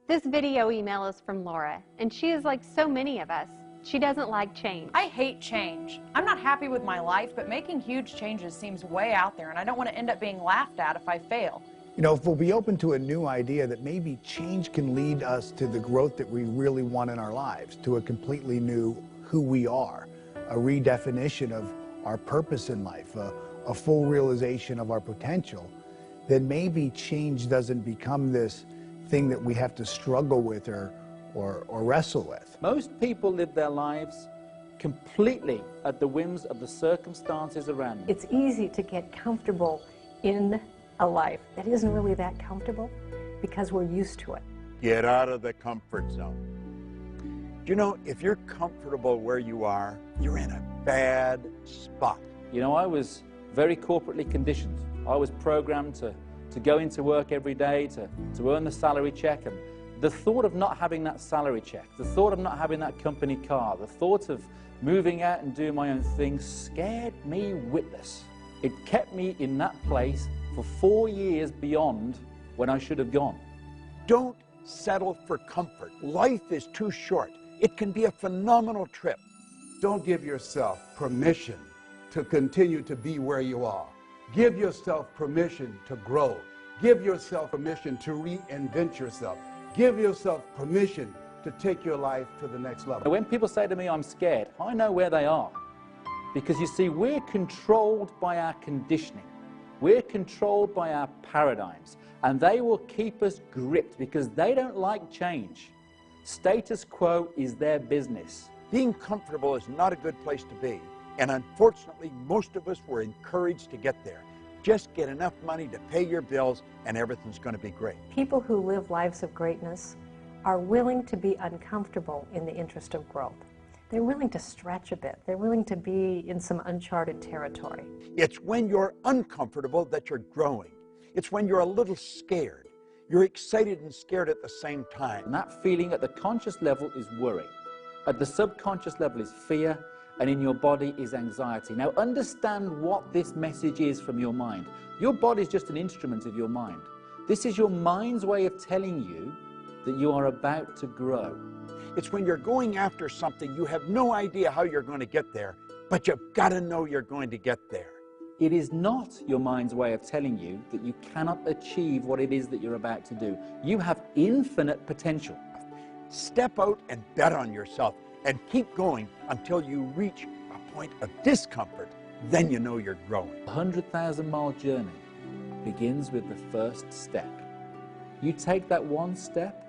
This video email is from Laura, and she is like so many of us. She doesn't like change. I hate change. I'm not happy with my life, but making huge changes seems way out there, and I don't want to end up being laughed at if I fail. You know, if we'll be open to a new idea that maybe change can lead us to the growth that we really want in our lives, to a completely new who we are, a redefinition of our purpose in life, a full realization of our potential, then maybe change doesn't become this thing that we have to struggle with or wrestle with. Most people live their lives completely at the whims of the circumstances around them. It's easy to get comfortable in a life that isn't really that comfortable because we're used to it. Get out of the comfort zone. You know, if you're comfortable where you are, you're in a bad spot. You know, I was very corporately conditioned. I was programmed to go into work every day, to earn the salary check, and the thought of not having that salary check, the thought of not having that company car, the thought of moving out and doing my own thing scared me witless. It kept me in that place for 4 years beyond when I should have gone. Don't settle for comfort. Life is too short. It can be a phenomenal trip. Don't give yourself permission to continue to be where you are. Give yourself permission to grow. Give yourself permission to reinvent yourself. Give yourself permission to take your life to the next level. When people say to me, I'm scared, I know where they are. Because you see, we're controlled by our conditioning. We're controlled by our paradigms. And they will keep us gripped because they don't like change. Status quo is their business. Being comfortable is not a good place to be. And unfortunately, most of us were encouraged to get there. Just get enough money to pay your bills and everything's going to be great. People who live lives of greatness are willing to be uncomfortable in the interest of growth. They're willing to stretch a bit. They're willing to be in some uncharted territory. It's when you're uncomfortable that you're growing. It's when you're a little scared. You're excited and scared at the same time. And that feeling at the conscious level is worry. At the subconscious level is fear, and in your body is anxiety. Now understand what this message is from your mind. Your body is just an instrument of your mind. This is your mind's way of telling you that you are about to grow. It's when you're going after something, you have no idea how you're going to get there, but you've got to know you're going to get there. It is not your mind's way of telling you that you cannot achieve what it is that you're about to do. You have infinite potential. Step out and bet on yourself and keep going until you reach a point of discomfort. Then you know you're growing. A 100,000-mile journey begins with the first step. You take that one step,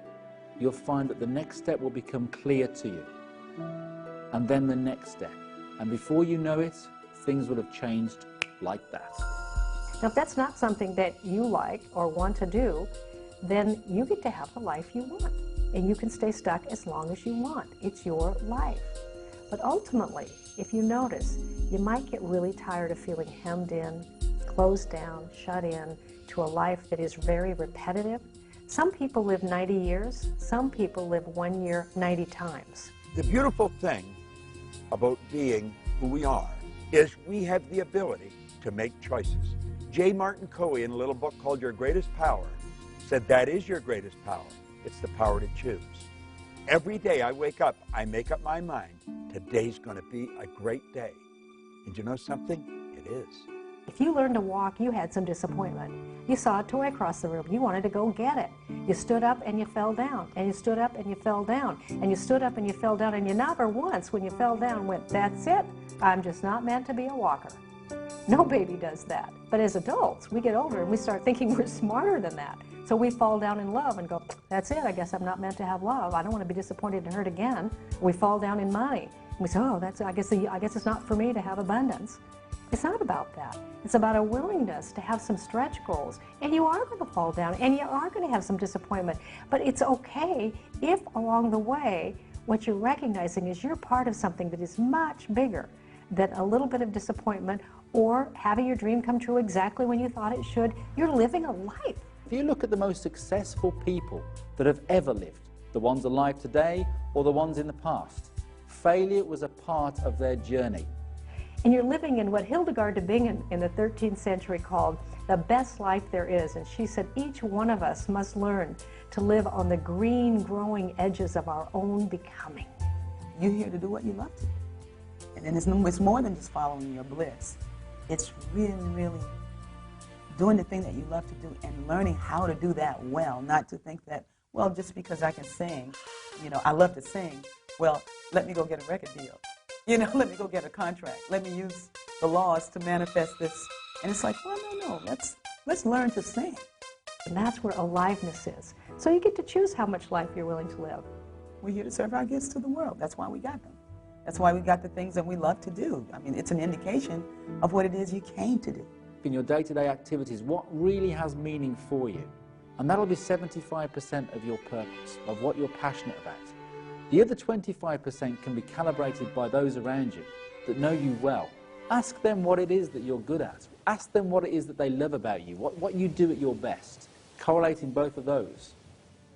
you'll find that the next step will become clear to you. And then the next step. And before you know it, things will have changed like that. Now, if that's not something that you like or want to do, then you get to have the life you want. And you can stay stuck as long as you want. It's your life. But ultimately, if you notice, you might get really tired of feeling hemmed in, closed down, shut in to a life that is very repetitive. Some people live 90 years. Some people live 1 year 90 times. The beautiful thing about being who we are is we have the ability to make choices. J. Martin Coe, in a little book called Your Greatest Power, said that is your greatest power. It's the power to choose. Every day I wake up, I make up my mind, today's going to be a great day. And you know something? It is. If you learned to walk, you had some disappointment. You saw a toy across the room. You wanted to go get it. You stood up and you fell down. And you stood up and you fell down. And you stood up and you fell down. And you never once, when you fell down, went, that's it. I'm just not meant to be a walker. No baby does that. But as adults, we get older and we start thinking we're smarter than that. So we fall down in love and go, that's it. I guess I'm not meant to have love. I don't want to be disappointed and hurt again. We fall down in money. We say, oh, I guess it's not for me to have abundance. It's not about that. It's about a willingness to have some stretch goals. And you are going to fall down, and you are going to have some disappointment. But it's okay if along the way, what you're recognizing is you're part of something that is much bigger than a little bit of disappointment or having your dream come true exactly when you thought it should. You're living a life. If you look at the most successful people that have ever lived, the ones alive today or the ones in the past, failure was a part of their journey. And you're living in what Hildegard de Bingen in the 13th century called the best life there is. And she said each one of us must learn to live on the green, growing edges of our own becoming. You're here to do what you love to do. And then it's more than just following your bliss. It's really, really doing the thing that you love to do and learning how to do that well, not to think that, well, just because I can sing, I love to sing, well, let me go get a record deal. Let me go get a contract. Let me use the laws to manifest this. And it's like, well, no, let's learn to sing. And that's where aliveness is. So you get to choose how much life you're willing to live. We're here to serve our gifts to the world. That's why we got them. That's why we got the things that we love to do. I mean, it's an indication of what it is you came to do. In your day-to-day activities, what really has meaning for you? And that'll be 75% of your purpose, of what you're passionate about. The other 25% can be calibrated by those around you that know you well. Ask them what it is that you're good at. Ask them what it is that they love about you, what you do at your best. Correlating both of those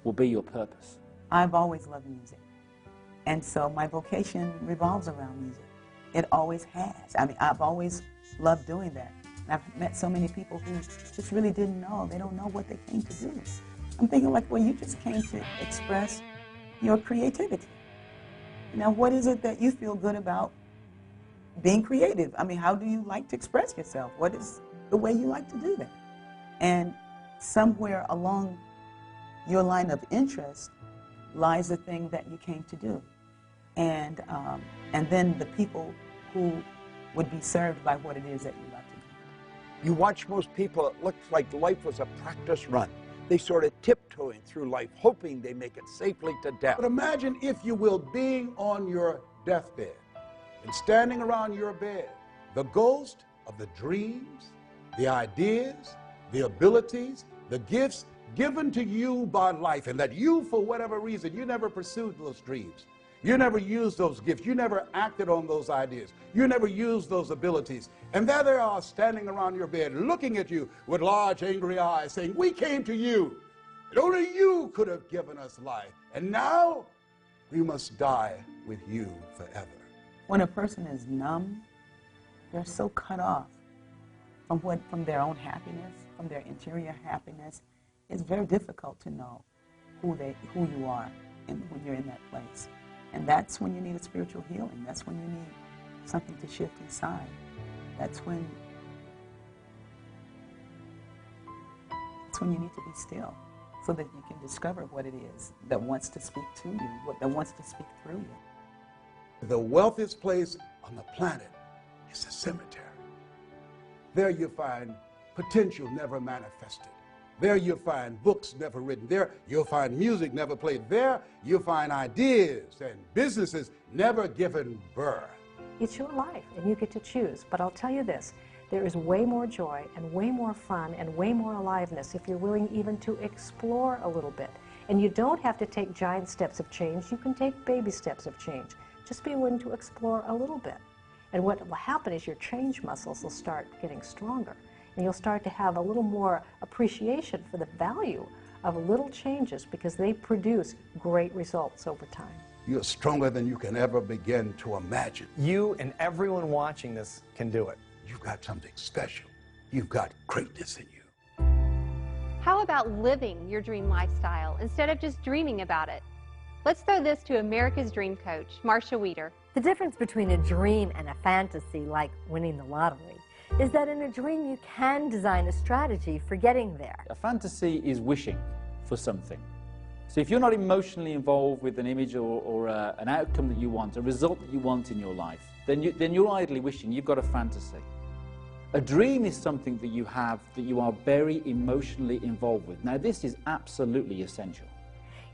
will be your purpose. I've always loved music. And so my vocation revolves around music. It always has. I mean, I've always loved doing that. And I've met so many people who just really didn't know. They don't know what they came to do. I'm thinking like, well, you just came to express your creativity. Now, what is it that you feel good about being creative? I mean, how do you like to express yourself? What is the way you like to do that? And somewhere along your line of interest lies the thing that you came to do. And then the people who would be served by what it is that you love to do. You watch most people, it looks like life was a practice run. They sort of tiptoeing through life, hoping they make it safely to death. But imagine, if you will, being on your deathbed and standing around your bed, the ghost of the dreams, the ideas, the abilities, the gifts given to you by life, and that you, for whatever reason, you never pursued those dreams. You never used those gifts. You never acted on those ideas. You never used those abilities. And there they are standing around your bed looking at you with large angry eyes saying, we came to you. And only you could have given us life. And now we must die with you forever. When a person is numb, they're so cut off from their own happiness, from their interior happiness. It's very difficult to know who you are when you're in that place. And that's when you need a spiritual healing. That's when you need something to shift inside. That's when you need to be still so that you can discover what it is that wants to speak to you, that wants to speak through you. The wealthiest place on the planet is a cemetery. There you find potential never manifested. There you'll find books never written. There you'll find music never played. There you'll find ideas and businesses never given birth. It's your life, and you get to choose. But I'll tell you this, there is way more joy and way more fun and way more aliveness if you're willing even to explore a little bit. And you don't have to take giant steps of change. You can take baby steps of change. Just be willing to explore a little bit. And what will happen is your change muscles will start getting stronger. And you'll start to have a little more appreciation for the value of little changes because they produce great results over time. You're stronger than you can ever begin to imagine. You and everyone watching this can do it. You've got something special. You've got greatness in you. How about living your dream lifestyle instead of just dreaming about it? Let's throw this to America's Dream Coach, Marcia Weeder. The difference between a dream and a fantasy, like winning the lottery, is that in a dream you can design a strategy for getting there. A fantasy is wishing for something. So if you're not emotionally involved with an image or an outcome that you want, a result that you want in your life, then you're idly wishing. You've got a fantasy. A dream is something that you have that you are very emotionally involved with. Now, this is absolutely essential.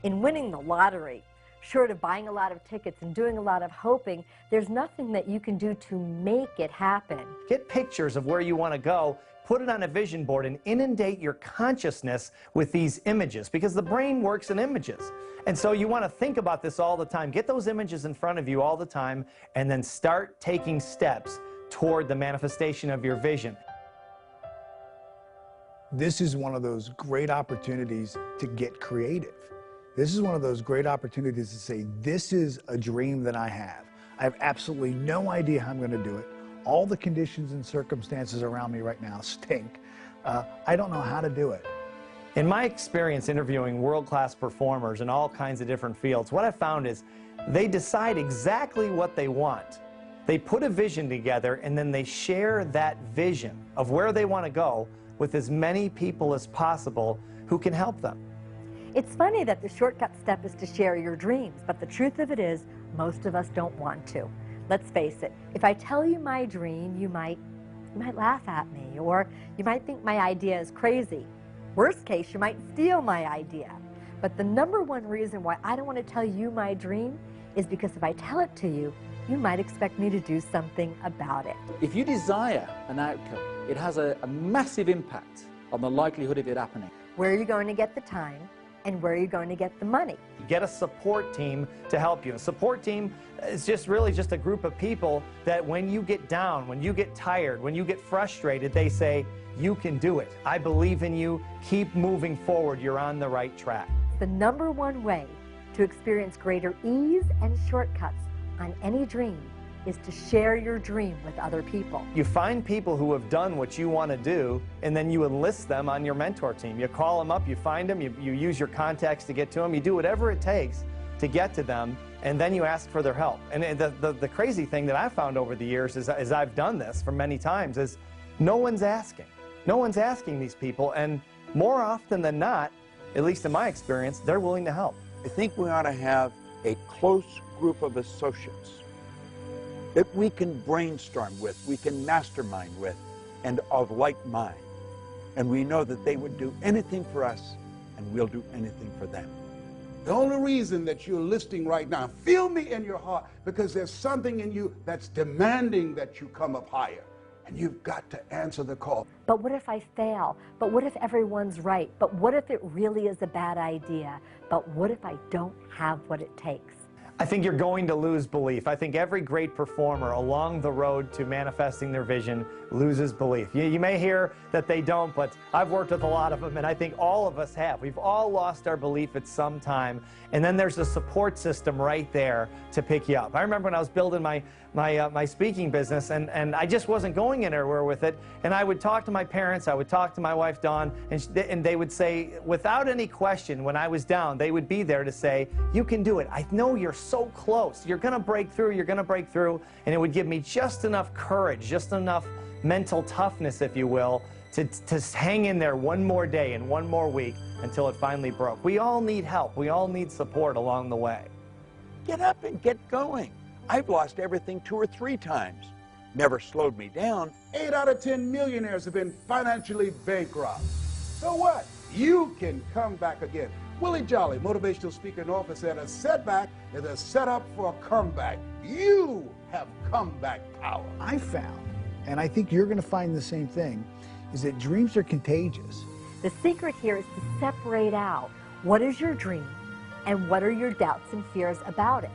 In winning the lottery, short of buying a lot of tickets and doing a lot of hoping, there's nothing that you can do to make it happen. Get pictures of where you want to go, put it on a vision board, and inundate your consciousness with these images, because the brain works in images. And so you want to think about this all the time. Get those images in front of you all the time, and then start taking steps toward the manifestation of your vision. This is one of those great opportunities to get creative. This is one of those great opportunities to say, this is a dream that I have. I have absolutely no idea how I'm going to do it. All the conditions and circumstances around me right now stink. I don't know how to do it. In my experience interviewing world-class performers in all kinds of different fields, what I've found is they decide exactly what they want. They put a vision together, and then they share that vision of where they want to go with as many people as possible who can help them. It's funny that the shortcut step is to share your dreams, but the truth of it is, most of us don't want to. Let's face it, if I tell you my dream, you might laugh at me, or you might think my idea is crazy. Worst case, you might steal my idea. But the number one reason why I don't want to tell you my dream is because if I tell it to you, you might expect me to do something about it. If you desire an outcome, it has a massive impact on the likelihood of it happening. Where are you going to get the time? And where are you going to get the money? Get a support team to help you. A support team is really just a group of people that when you get down, when you get tired, when you get frustrated, they say, you can do it. I believe in you. Keep moving forward. You're on the right track. The number one way to experience greater ease and shortcuts on any dream is to share your dream with other people. You find people who have done what you want to do, and then you enlist them on your mentor team. You call them up, you find them, you use your contacts to get to them, you do whatever it takes to get to them, and then you ask for their help. And the crazy thing that I've found over the years is, as I've done this for many times, is no one's asking. No one's asking these people, and more often than not, at least in my experience, they're willing to help. I think we ought to have a close group of associates that we can brainstorm with, we can mastermind with, and of like mind. And we know that they would do anything for us, and we'll do anything for them. The only reason that you're listening right now, feel me in your heart, because there's something in you that's demanding that you come up higher. And you've got to answer the call. But what if I fail? But what if everyone's right? But what if it really is a bad idea? But what if I don't have what it takes? I think you're going to lose belief. I think every great performer along the road to manifesting their vision loses belief. You may hear that they don't, but I've worked with a lot of them, and I think all of us have. We've all lost our belief at some time, and then there's a support system right there to pick you up. I remember when I was building my speaking business, and I just wasn't going anywhere with it, and I would talk to my parents, I would talk to my wife, Dawn, and they would say, without any question, when I was down, they would be there to say, you can do it. I know you're so close. You're going to break through. You're going to break through. And it would give me just enough courage, just enough mental toughness, if you will, to hang in there one more day and one more week until it finally broke. We all need help. We all need support along the way. Get up and get going. I've lost everything 2 or 3 times. Never slowed me down. 8 out of 10 millionaires have been financially bankrupt. So what? You can come back again. Willie Jolly, motivational speaker and author, said a setback is a setup for a comeback. You have comeback power. I found, and I think you're going to find the same thing, is that dreams are contagious. The secret here is to separate out what is your dream and what are your doubts and fears about it.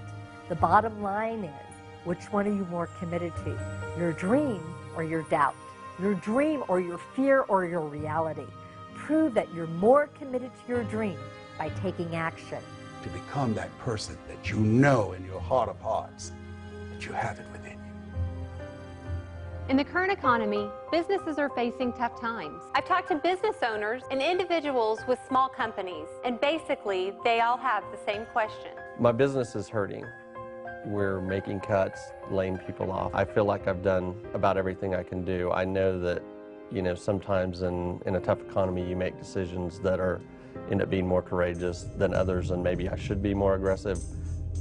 The bottom line is, which one are you more committed to? Your dream or your doubt? Your dream or your fear or your reality? Prove that you're more committed to your dream by taking action. To become that person that you know in your heart of hearts that you have it within you. In the current economy, businesses are facing tough times. I've talked to business owners and individuals with small companies, and basically they all have the same question. My business is hurting. We're making cuts, laying people off. I feel like I've done about everything I can do. I know that, you know, sometimes in a tough economy you make decisions that end up being more courageous than others, and maybe I should be more aggressive.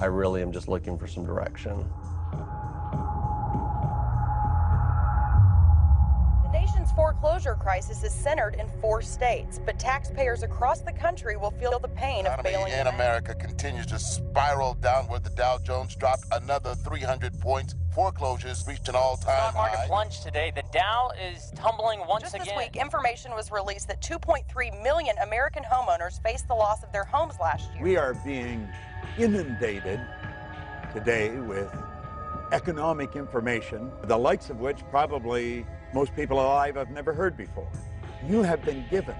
I really am just looking for some direction. The nation's foreclosure crisis is centered in 4 states, but taxpayers across the country will feel the pain of bailing in America continues to spiral downward. The Dow Jones dropped another 300 points. Foreclosures reached an all-time high. Stock market plunged today. The Dow is tumbling once again. Just this week, information was released that 2.3 million American homeowners faced the loss of their homes last year. We are being inundated today with economic information, the likes of which probably most people alive have never heard before. You have been given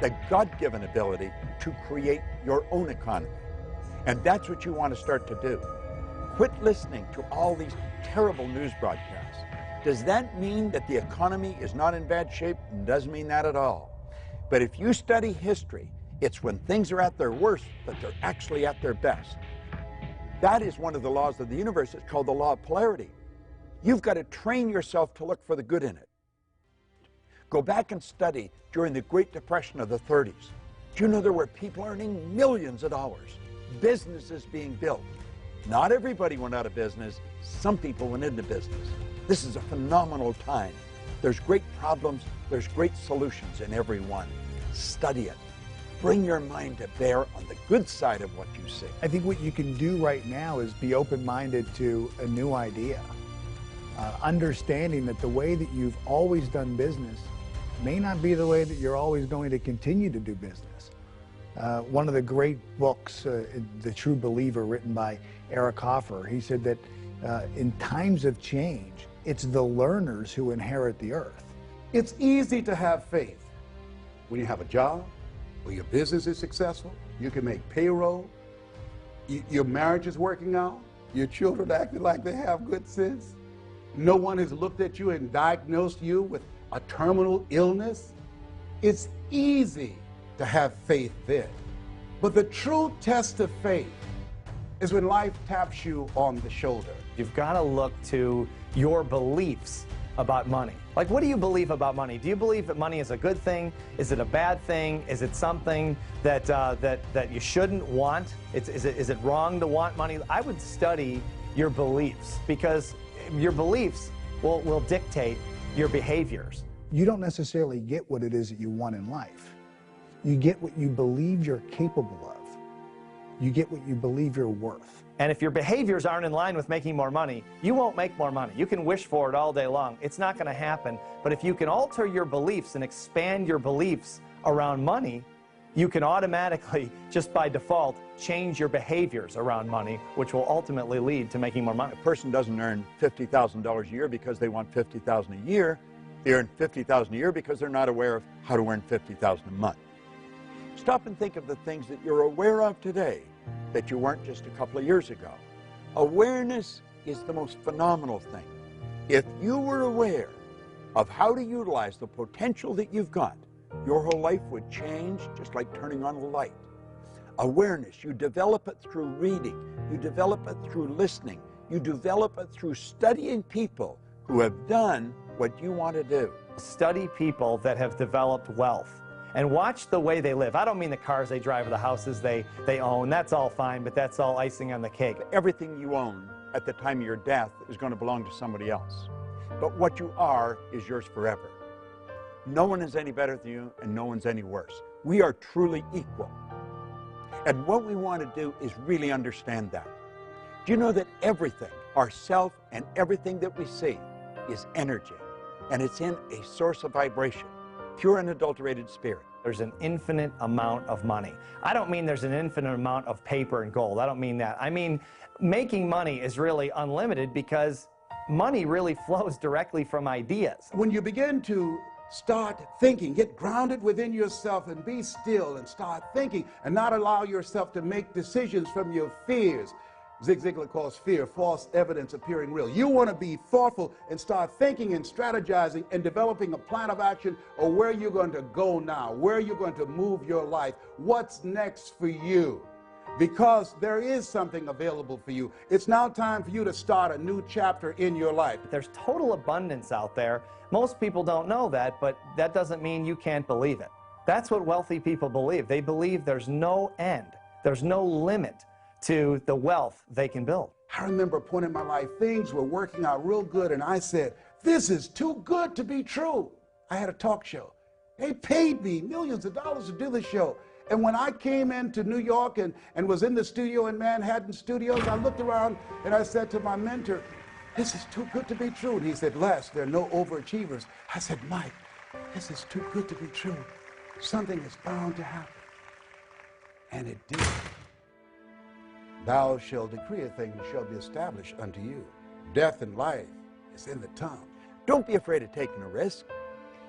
the God-given ability to create your own economy. And that's what you want to start to do. Quit listening to all these terrible news broadcasts. Does that mean that the economy is not in bad shape? It doesn't mean that at all. But if you study history, it's when things are at their worst that they're actually at their best. That is one of the laws of the universe. It's called the law of polarity. You've got to train yourself to look for the good in it. Go back and study during the Great Depression of the 30s. Do you know there were people earning millions of dollars, businesses being built? Not everybody went out of business. Some people went into business. This is a phenomenal time. There's great problems. There's great solutions in every one. Study it. Bring your mind to bear on the good side of what you see. I think what you can do right now is be open-minded to a new idea. Understanding that the way that you've always done business may not be the way that you're always going to continue to do business. One of the great books, The True Believer, written by Eric Hoffer, he said that in times of change, it's the learners who inherit the earth. It's easy to have faith when you have a job, when your business is successful, you can make payroll, your marriage is working out, your children acting like they have good sense. No one has looked at you and diagnosed you with a terminal illness. It's easy to have faith then. But the true test of faith is when life taps you on the shoulder. You've got to look to your beliefs about money. Like, what do you believe about money? Do you believe that money is a good thing? Is it a bad thing? Is it something that that you shouldn't want? Is it wrong to want money? I would study your beliefs, because your beliefs will dictate your behaviors. You don't necessarily get what it is that you want in life. You get what you believe you're capable of. You get what you believe you're worth. And if your behaviors aren't in line with making more money, you won't make more money. You can wish for it all day long. It's not going to happen. But if you can alter your beliefs and expand your beliefs around money, you can automatically, just by default, change your behaviors around money, which will ultimately lead to making more money. A person doesn't earn $50,000 a year because they want $50,000 a year. They earn $50,000 a year because they're not aware of how to earn $50,000 a month. Stop and think of the things that you're aware of today that you weren't just a couple of years ago. Awareness is the most phenomenal thing. If you were aware of how to utilize the potential that you've got, your whole life would change just like turning on a light. Awareness, you develop it through reading, you develop it through listening, you develop it through studying people who have done what you want to do. Study people that have developed wealth and watch the way they live. I don't mean the cars they drive or the houses they own. That's all fine, but that's all icing on the cake. Everything you own at the time of your death is going to belong to somebody else. But what you are is yours forever. No one is any better than you, and no one's any worse. We are truly equal. And what we want to do is really understand that. Do you know that everything, ourself and everything that we see, is energy? And it's in a source of vibration, pure unadulterated spirit. There's an infinite amount of money. I don't mean there's an infinite amount of paper and gold. I don't mean that. I mean, making money is really unlimited because money really flows directly from ideas. When you begin to start thinking, get grounded within yourself and be still and start thinking and not allow yourself to make decisions from your fears. Zig Ziglar calls fear false evidence appearing real. You want to be thoughtful and start thinking and strategizing and developing a plan of action of where you're going to go now, where you're going to move your life, what's next for you. Because there is something available for you. It's now time for you to start a new chapter in your life. There's total abundance out there. Most people don't know that, but that doesn't mean you can't believe it. That's what wealthy people believe. They believe there's no end. There's no limit to the wealth they can build. I remember a point in my life, things were working out real good, and I said, this is too good to be true. I had a talk show. They paid me millions of dollars to do the show. And when I came into New York and was in the studio in Manhattan Studios, I looked around and I said to my mentor, this is too good to be true. And he said, Les, there are no overachievers. I said, Mike, this is too good to be true. Something is bound to happen. And it did. Thou shalt decree a thing, and it shall be established unto you. Death and life is in the tongue. Don't be afraid of taking a risk.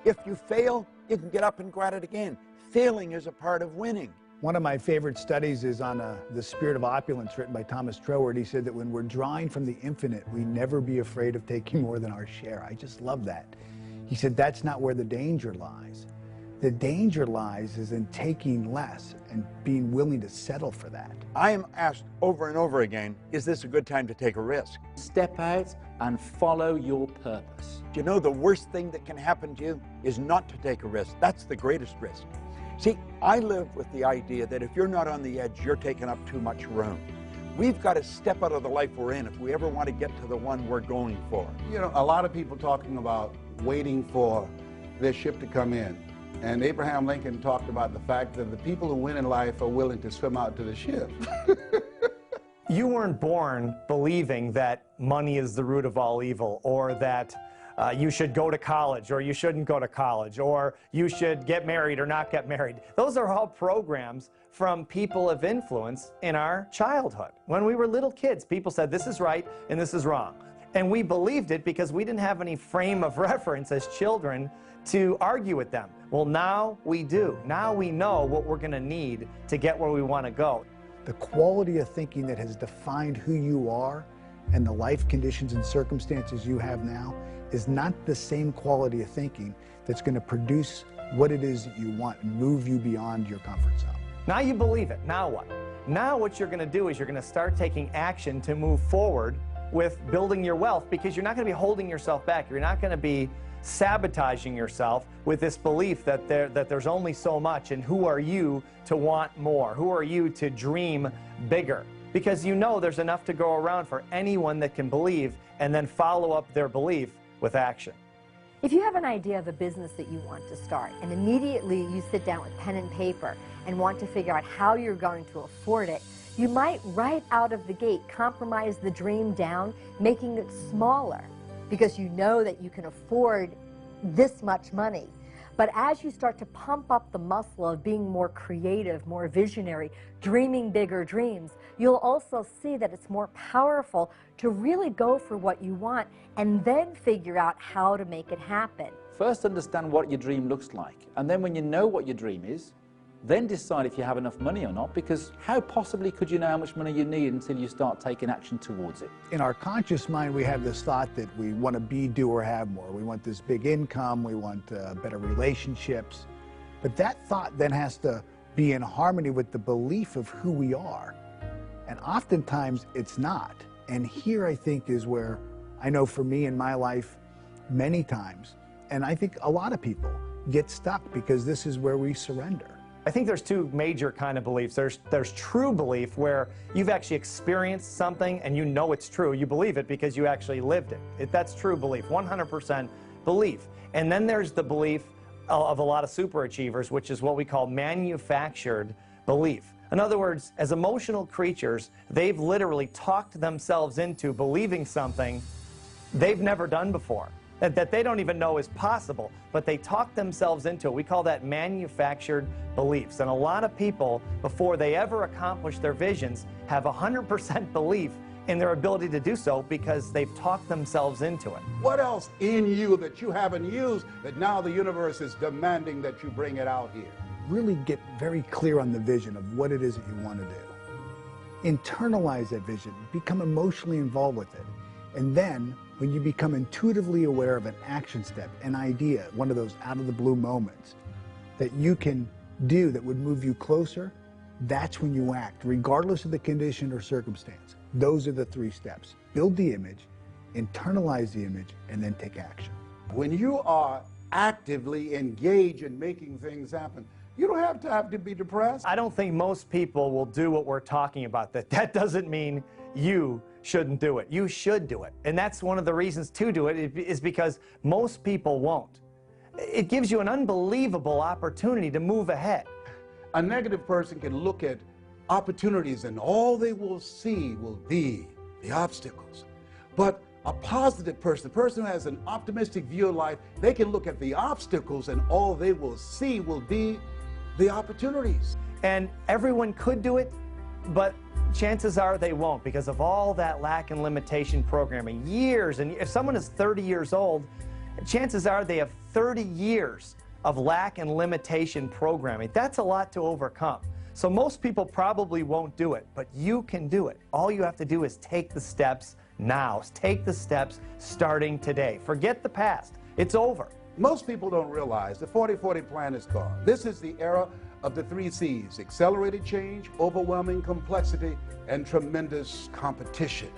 If you fail, you can get up and go at it again. Failing is a part of winning. One of my favorite studies is on The Spirit of Opulence, written by Thomas Troward. He said that when we're drawing from the infinite, we never be afraid of taking more than our share. I just love that. He said that's not where the danger lies. The danger lies is in taking less and being willing to settle for that. I am asked over and over again, is this a good time to take a risk? Step out and follow your purpose. Do you know the worst thing that can happen to you is not to take a risk? That's the greatest risk. See, I live with the idea that if you're not on the edge, you're taking up too much room. We've got to step out of the life we're in if we ever want to get to the one we're going for. You know, a lot of people talking about waiting for their ship to come in. And Abraham Lincoln talked about the fact that the people who win in life are willing to swim out to the ship. You weren't born believing that money is the root of all evil, or that you should go to college or you shouldn't go to college, or you should get married or not get married. Those are all programs from people of influence in our childhood. When we were little kids, people said this is right and this is wrong. And we believed it because we didn't have any frame of reference as children to argue with them. Well, now we do. Now we know what we're going to need to get where we want to go. The quality of thinking that has defined who you are and the life conditions and circumstances you have now is not the same quality of thinking that's going to produce what it is that you want and move you beyond your comfort zone. Now you believe it. Now what? Now what you're going to do is you're going to start taking action to move forward with building your wealth, because you're not going to be holding yourself back. You're not going to be sabotaging yourself with this belief that there's only so much, and who are you to want more? Who are you to dream bigger? Because you know there's enough to go around for anyone that can believe and then follow up their belief with action. If you have an idea of a business that you want to start, and immediately you sit down with pen and paper and want to figure out how you're going to afford it, you might right out of the gate compromise the dream down, making it smaller, because you know that you can afford this much money. But as you start to pump up the muscle of being more creative, more visionary, dreaming bigger dreams, you'll also see that it's more powerful to really go for what you want and then figure out how to make it happen. First, understand what your dream looks like. And then when you know what your dream is, then decide if you have enough money or not, because how possibly could you know how much money you need until you start taking action towards it? In our conscious mind, we have this thought that we want to be, do, or have more. We want this big income, we want better relationships. But that thought then has to be in harmony with the belief of who we are. And oftentimes it's not. And here I think is where I know for me in my life, many times, and I think a lot of people get stuck because this is where we surrender. I think there's two major kind of beliefs. There's true belief, where you've actually experienced something and you know it's true. You believe it because you actually lived it. That's true belief, 100% belief. And then there's the belief of a lot of superachievers, which is what we call manufactured belief. In other words, as emotional creatures, they've literally talked themselves into believing something they've never done before, that they don't even know is possible, but they talk themselves into it. We call that manufactured beliefs. And a lot of people, before they ever accomplish their visions, have 100% belief in their ability to do so because they've talked themselves into it. What else in you that you haven't used that now the universe is demanding that you bring it out here? Really get very clear on the vision of what it is that you want to do. Internalize that vision, become emotionally involved with it, and then when you become intuitively aware of an action step, an idea, one of those out-of-the-blue moments that you can do that would move you closer, that's when you act, regardless of the condition or circumstance. Those are the 3 steps. Build the image, internalize the image, and then take action. When you are actively engaged in making things happen, you don't have to be depressed. I don't think most people will do what we're talking about. That doesn't mean you shouldn't do it. You should do it. And that's one of the reasons to do it, is because most people won't. It gives you an unbelievable opportunity to move ahead. A negative person can look at opportunities and all they will see will be the obstacles. But a positive person, a person who has an optimistic view of life, they can look at the obstacles and all they will see will be the opportunities. And everyone could do it, but chances are they won't because of all that lack and limitation programming. Years, and if someone is 30 years old, chances are they have 30 years of lack and limitation programming. That's a lot to overcome. So most people probably won't do it, but you can do it. All you have to do is take the steps now. Take the steps starting today. Forget the past. It's over. Most people don't realize the 40-40 plan is gone. This is the era of the 3 C's: accelerated change, overwhelming complexity, and tremendous competition.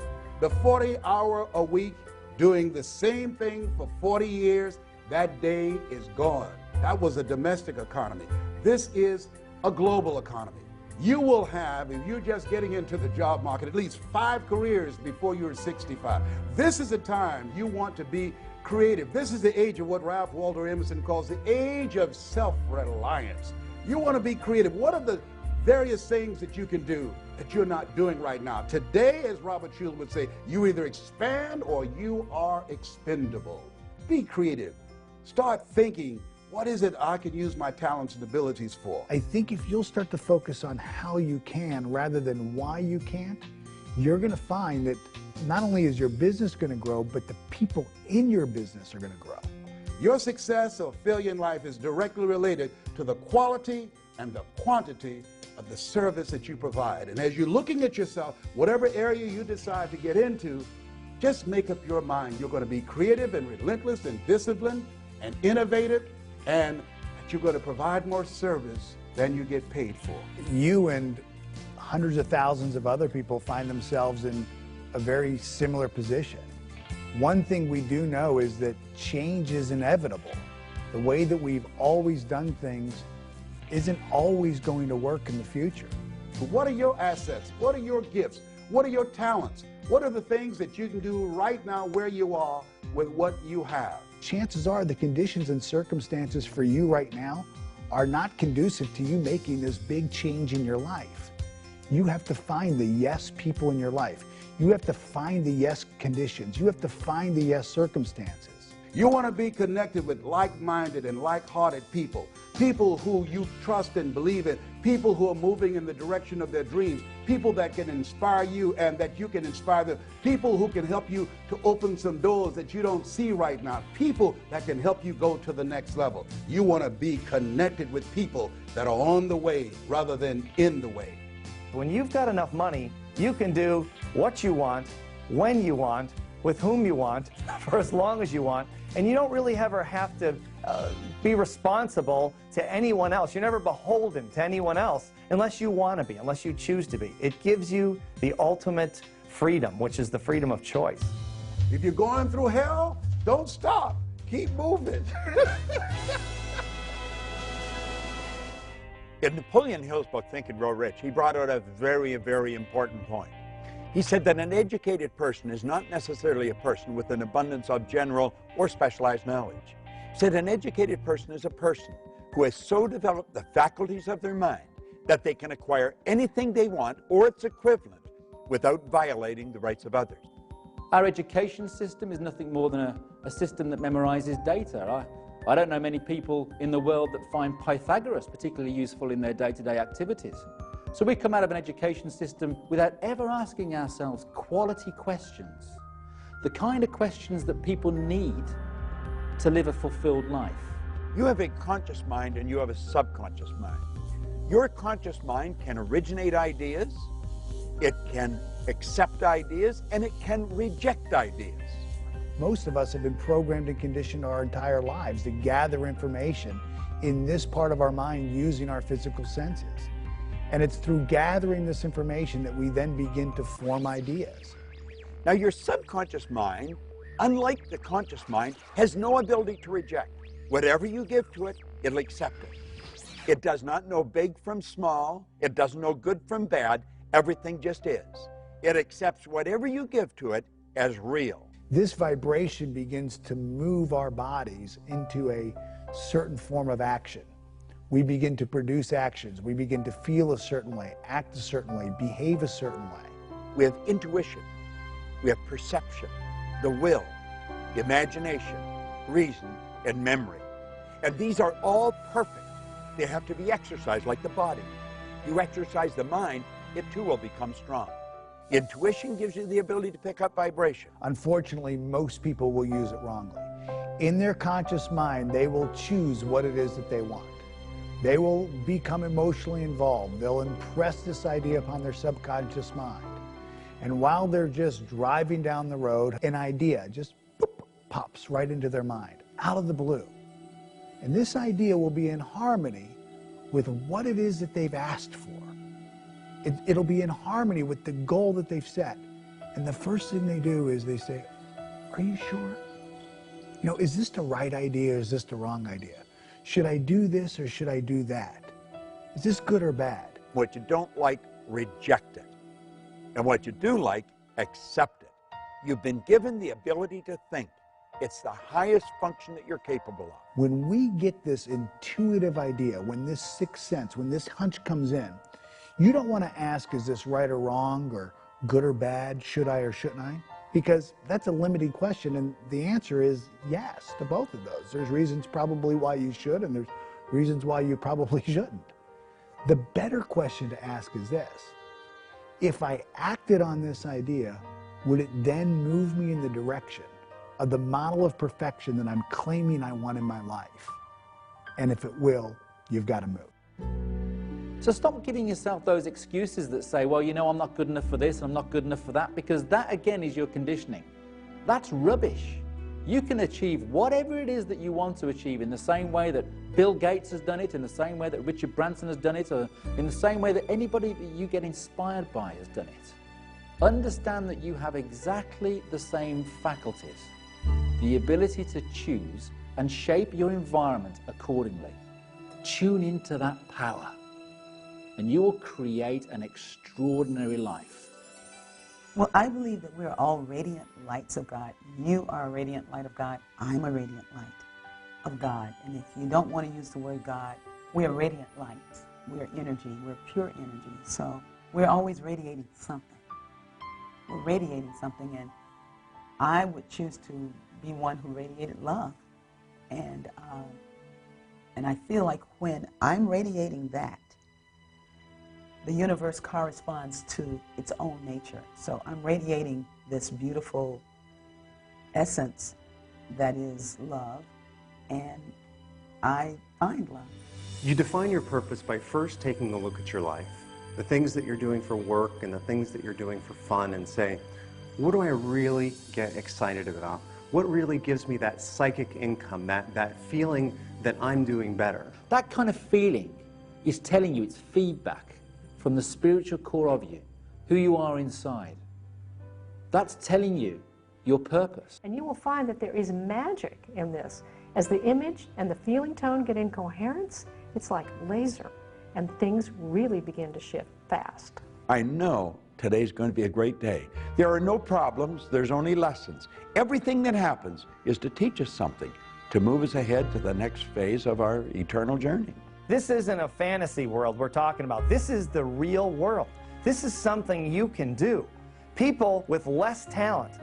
The 40-hour-a-week doing the same thing for 40 years, that day is gone. That was a domestic economy. This is a global economy. You will have, if you're just getting into the job market, at least 5 careers before you're 65. This is a time you want to be creative. This is the age of what Ralph Waldo Emerson calls the age of self-reliance. You want to be creative. What are the various things that you can do that you're not doing right now? Today, as Robert Schuller would say, you either expand or you are expendable. Be creative. Start thinking, what is it I can use my talents and abilities for? I think if you'll start to focus on how you can rather than why you can't, you're going to find that not only is your business going to grow, but the people in your business are going to grow. Your success or failure in life is directly related to the quality and the quantity of the service that you provide. And as you're looking at yourself, whatever area you decide to get into, just make up your mind. You're going to be creative and relentless and disciplined and innovative, and that you're going to provide more service than you get paid for. You and hundreds of thousands of other people find themselves in a very similar position. One thing we do know is that change is inevitable. The way that we've always done things isn't always going to work in the future. But what are your assets? What are your gifts? What are your talents? What are the things that you can do right now where you are with what you have? Chances are the conditions and circumstances for you right now are not conducive to you making this big change in your life. You have to find the yes people in your life. You have to find the yes conditions. You have to find the yes circumstances. You want to be connected with like-minded and like-hearted people, people who you trust and believe in, people who are moving in the direction of their dreams, people that can inspire you and that you can inspire them, people who can help you to open some doors that you don't see right now, people that can help you go to the next level. You want to be connected with people that are on the way rather than in the way. When you've got enough money, you can do what you want, when you want, with whom you want, for as long as you want, and you don't really ever have to be responsible to anyone else. You're never beholden to anyone else unless you want to be, unless you choose to be. It gives you the ultimate freedom, which is the freedom of choice. If you're going through hell, don't stop. Keep moving. In Napoleon Hill's book, Think and Grow Rich, he brought out a very, very important point. He said that an educated person is not necessarily a person with an abundance of general or specialized knowledge. He said an educated person is a person who has so developed the faculties of their mind that they can acquire anything they want or its equivalent without violating the rights of others. Our education system is nothing more than a system that memorizes data. I don't know many people in the world that find Pythagoras particularly useful in their day-to-day activities. So we come out of an education system without ever asking ourselves quality questions, the kind of questions that people need to live a fulfilled life. You have a conscious mind and you have a subconscious mind. Your conscious mind can originate ideas, it can accept ideas, and it can reject ideas. Most of us have been programmed and conditioned our entire lives to gather information in this part of our mind using our physical senses. And it's through gathering this information that we then begin to form ideas. Now, your subconscious mind, unlike the conscious mind, has no ability to reject. Whatever you give to it, it'll accept it. It does not know big from small. It doesn't know good from bad. Everything just is. It accepts whatever you give to it as real. This vibration begins to move our bodies into a certain form of action. We begin to produce actions. We begin to feel a certain way, act a certain way, behave a certain way. We have intuition. We have perception, the will, imagination, reason, and memory. And these are all perfect. They have to be exercised like the body. You exercise the mind, it too will become strong. Intuition gives you the ability to pick up vibration. Unfortunately, most people will use it wrongly. In their conscious mind, they will choose what it is that they want. They will become emotionally involved. They'll impress this idea upon their subconscious mind. And while they're just driving down the road, an idea just pops right into their mind, out of the blue. And this idea will be in harmony with what it is that they've asked for. It'll be in harmony with the goal that they've set. And the first thing they do is they say, "Are you sure? You know, is this the right idea or is this the wrong idea? Should I do this or should I do that? Is this good or bad?" What you don't like, reject it. And what you do like, accept it. You've been given the ability to think. It's the highest function that you're capable of. When we get this intuitive idea, when this sixth sense, when this hunch comes in, you don't want to ask, is this right or wrong, or good or bad, should I or shouldn't I? Because that's a limiting question, and the answer is yes to both of those. There's reasons probably why you should, and there's reasons why you probably shouldn't. The better question to ask is this: if I acted on this idea, would it then move me in the direction of the model of perfection that I'm claiming I want in my life? And if it will, you've got to move. So stop giving yourself those excuses that say, well, you know, I'm not good enough for this, I'm not good enough for that, because that, again, is your conditioning. That's rubbish. You can achieve whatever it is that you want to achieve in the same way that Bill Gates has done it, in the same way that Richard Branson has done it, or in the same way that anybody that you get inspired by has done it. Understand that you have exactly the same faculties, the ability to choose and shape your environment accordingly. Tune into that power, and you will create an extraordinary life. Well, I believe that we're all radiant lights of God. You are a radiant light of God. I'm a radiant light of God. And if you don't want to use the word God, we're radiant lights. We're energy. We're pure energy. So we're always radiating something. We're radiating something, and I would choose to be one who radiated love. And I feel like when I'm radiating that, the universe corresponds to its own nature. So I'm radiating this beautiful essence that is love, and I find love. You define your purpose by first taking a look at your life, the things that you're doing for work and the things that you're doing for fun, and say, what do I really get excited about? What really gives me that psychic income, that feeling that I'm doing better? That kind of feeling is telling you, it's feedback from the spiritual core of you, who you are inside. That's telling you your purpose. And you will find that there is magic in this. As the image and the feeling tone get in coherence, it's like laser, and things really begin to shift fast. I know today's going to be a great day. There are no problems, there's only lessons. Everything that happens is to teach us something, to move us ahead to the next phase of our eternal journey. This isn't a fantasy world we're talking about. This is the real world. This is something you can do. People with less talent,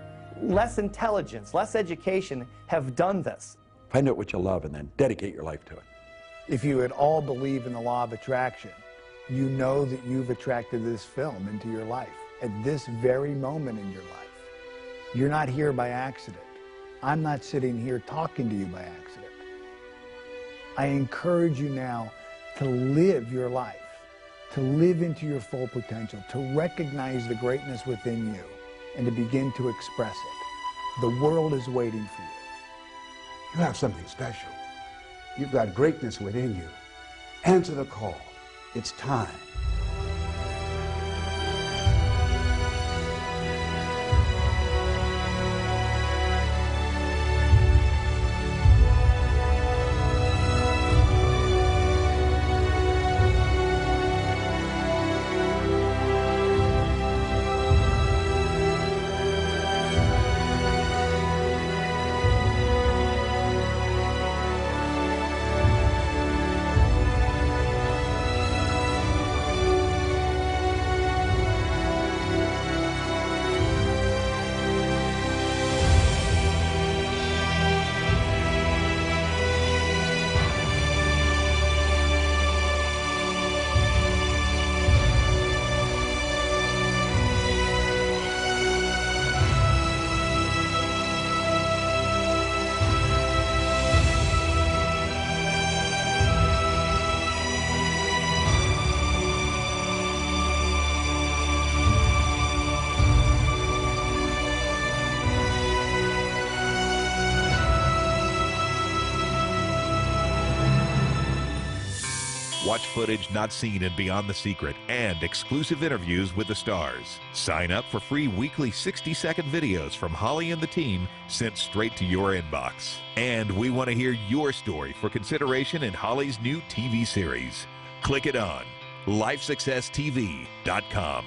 less intelligence, less education have done this. Find out what you love and then dedicate your life to it. If you at all believe in the law of attraction, you know that you've attracted this film into your life at this very moment in your life. You're not here by accident. I'm not sitting here talking to you by accident. I encourage you now to live your life, to live into your full potential, to recognize the greatness within you, and to begin to express it. The world is waiting for you. You have something special. You've got greatness within you. Answer the call. It's time. Watch footage not seen in Beyond the Secret and exclusive interviews with the stars. Sign up for free weekly 60-second videos from Holly and the team sent straight to your inbox. And we want to hear your story for consideration in Holly's new TV series. Click it on LifeSuccessTV.com.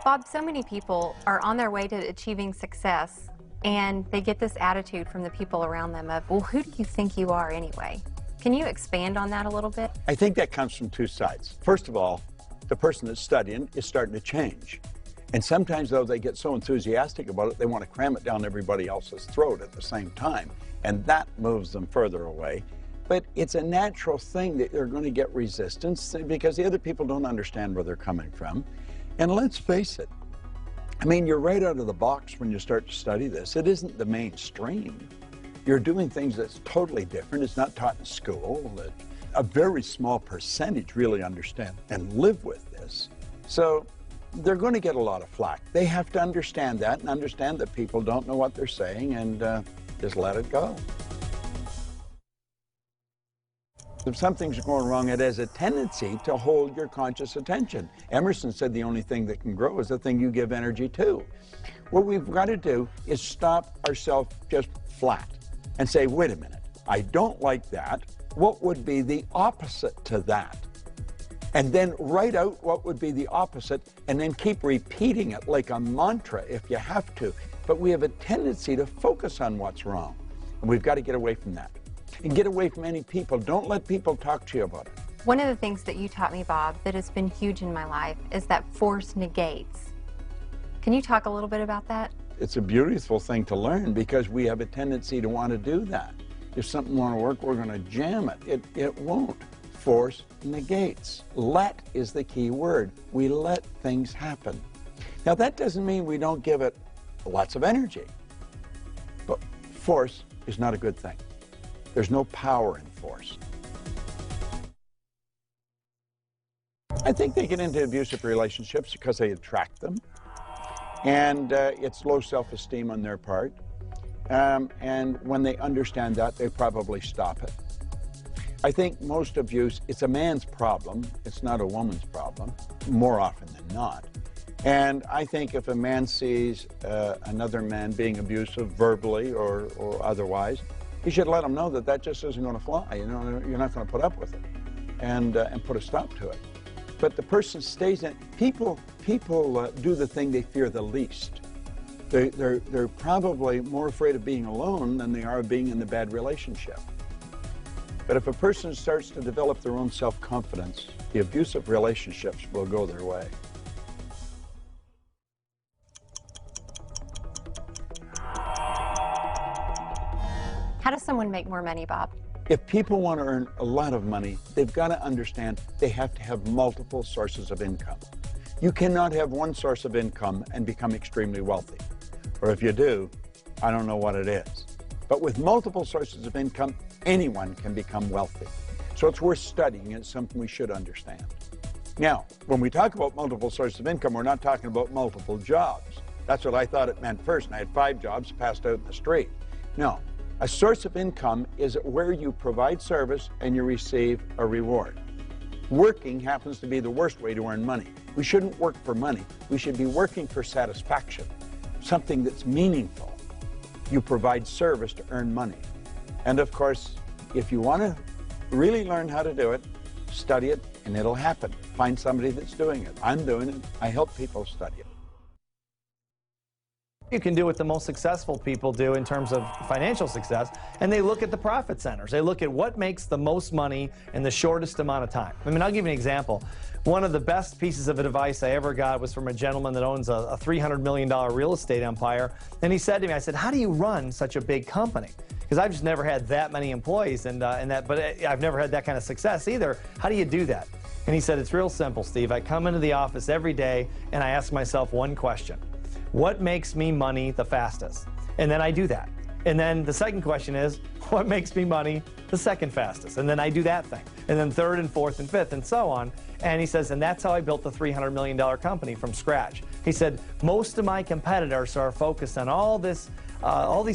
Bob, so many people are on their way to achieving success, and they get this attitude from the people around them of, well, who do you think you are anyway? Can you expand on that a little bit? I think that comes from two sides. First of all, the person that's studying is starting to change. And sometimes, though, they get so enthusiastic about it, they want to cram it down everybody else's throat at the same time. And that moves them further away. But it's a natural thing that they're going to get resistance because the other people don't understand where they're coming from. And let's face it, I mean, you're right out of the box when you start to study this. It isn't the mainstream. You're doing things that's totally different. It's not taught in school. A very small percentage really understand and live with this. So they're going to get a lot of flack. They have to understand that and understand that people don't know what they're saying and just let it go. If something's going wrong, it has a tendency to hold your conscious attention. Emerson said the only thing that can grow is the thing you give energy to. What we've got to do is stop ourselves just flat and say, wait a minute, I don't like that. What would be the opposite to that? And then write out what would be the opposite and then keep repeating it like a mantra if you have to. But we have a tendency to focus on what's wrong. And we've got to get away from that. And get away from any people. Don't let people talk to you about it. One of the things that you taught me, Bob, that has been huge in my life is that force negates. Can you talk a little bit about that? It's a beautiful thing to learn because we have a tendency to want to do that. If something won't work, we're going to jam it. It won't. Force negates. Let is the key word. We let things happen. Now, that doesn't mean we don't give it lots of energy. But force is not a good thing. There's no power in force. I think they get into abusive relationships because they attract them. And it's low self-esteem on their part. And when they understand that, they probably stop it. I think most abuse, it's a man's problem. It's not a woman's problem, more often than not. And I think if a man sees another man being abusive verbally or otherwise, he should let him know that that just isn't going to fly. You know, you're not going to put up with it and put a stop to it. But the person stays in. People do the thing they fear the least. They're probably more afraid of being alone than they are of being in the bad relationship. But if a person starts to develop their own self-confidence, the abusive relationships will go their way. How does someone make more money, Bob? If people want to earn a lot of money, they've got to understand they have to have multiple sources of income. You cannot have one source of income and become extremely wealthy. Or if you do, I don't know what it is. But with multiple sources of income, anyone can become wealthy. So it's worth studying, and it's something we should understand. Now, when we talk about multiple sources of income, we're not talking about multiple jobs. That's what I thought it meant first, and I had 5 jobs passed out in the street. No. A source of income is where you provide service and you receive a reward. Working happens to be the worst way to earn money. We shouldn't work for money. We should be working for satisfaction, something that's meaningful. You provide service to earn money. And of course, if you want to really learn how to do it, study it and it'll happen. Find somebody that's doing it. I'm doing it. I help people study it. You can do what the most successful people do in terms of financial success, and they look at the profit centers. They look at what makes the most money in the shortest amount of time. I mean, I'll give you an example. One of the best pieces of advice I ever got was from a gentleman that owns a $300 million real estate empire, and he said to me, I said, how do you run such a big company? Because I've just never had that many employees, but I've never had that kind of success either. How do you do that? And he said, it's real simple, Steve. I come into the office every day, and I ask myself one question. What makes me money the fastest? And then I do that. And then the second question is, what makes me money the second fastest? And then I do that thing. And then third and fourth and fifth and so on. And he says, and that's how I built the $300 million company from scratch. He said, most of my competitors are focused on all these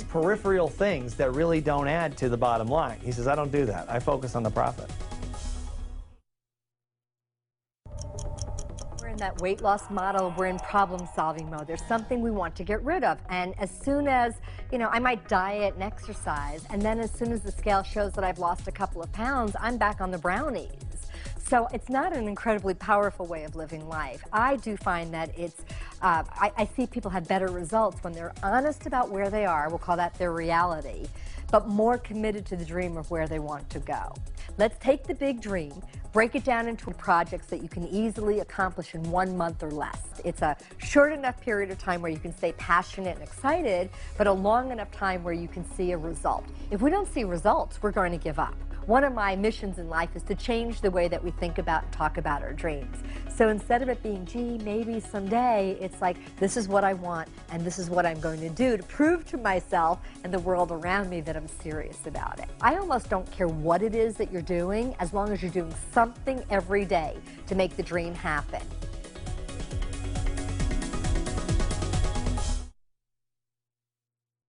peripheral things that really don't add to the bottom line. He says, I don't do that. I focus on the profit. That weight loss model, we're in problem-solving mode. There's something we want to get rid of, and as soon as, I might diet and exercise, and then as soon as the scale shows that I've lost a couple of pounds, I'm back on the brownies. So it's not an incredibly powerful way of living life. I do find that it's, I see people have better results when they're honest about where they are, we'll call that their reality, but more committed to the dream of where they want to go. Let's take the big dream, break it down into projects that you can easily accomplish in 1 month or less. It's a short enough period of time where you can stay passionate and excited, but a long enough time where you can see a result. If we don't see results, we're going to give up. One of my missions in life is to change the way that we think about and talk about our dreams. So instead of it being, gee, maybe someday, it's like, this is what I want and this is what I'm going to do to prove to myself and the world around me that I'm serious about it. I almost don't care what it is that you're doing, as long as you're doing something every day to make the dream happen.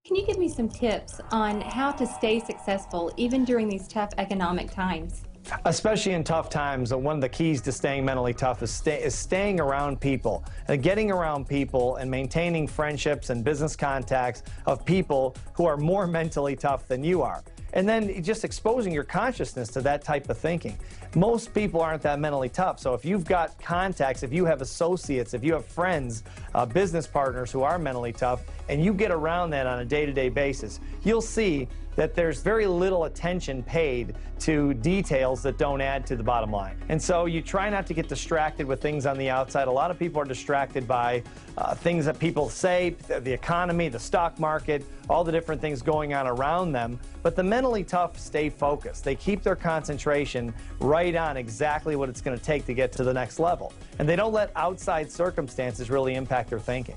Can you give me some tips on how to stay successful even during these tough economic times? Especially in tough times, one of the keys to staying mentally tough is staying around people. Getting around people and maintaining friendships and business contacts of people who are more mentally tough than you are. And then just exposing your consciousness to that type of thinking. Most people aren't that mentally tough, so if you've got contacts, if you have associates, if you have friends, business partners who are mentally tough, and you get around that on a day-to-day basis, you'll see that there's very little attention paid to details that don't add to the bottom line. And so you try not to get distracted with things on the outside. A lot of people are distracted by things that people say, the economy, the stock market, all the different things going on around them. But the mentally tough stay focused. They keep their concentration right on exactly what it's going to take to get to the next level. And they don't let outside circumstances really impact their thinking.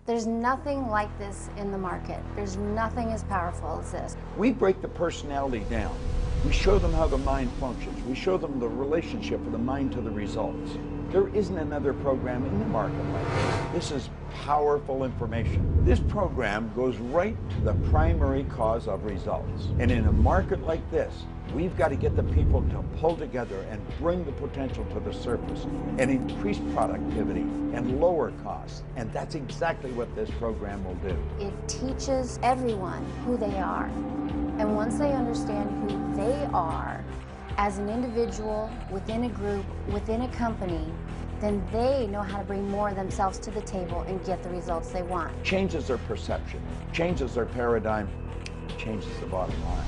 There's nothing like this in the market. There's nothing as powerful as this. We break the personality down. We show them how the mind functions. We show them the relationship of the mind to the results. There isn't another program in the market like this. This is powerful information. This program goes right to the primary cause of results. And in a market like this, we've got to get the people to pull together and bring the potential to the surface and increase productivity and lower costs. And that's exactly what this program will do. It teaches everyone who they are. And once they understand who they are as an individual, within a group, within a company, then they know how to bring more of themselves to the table and get the results they want. Changes their perception, changes their paradigm, changes the bottom line.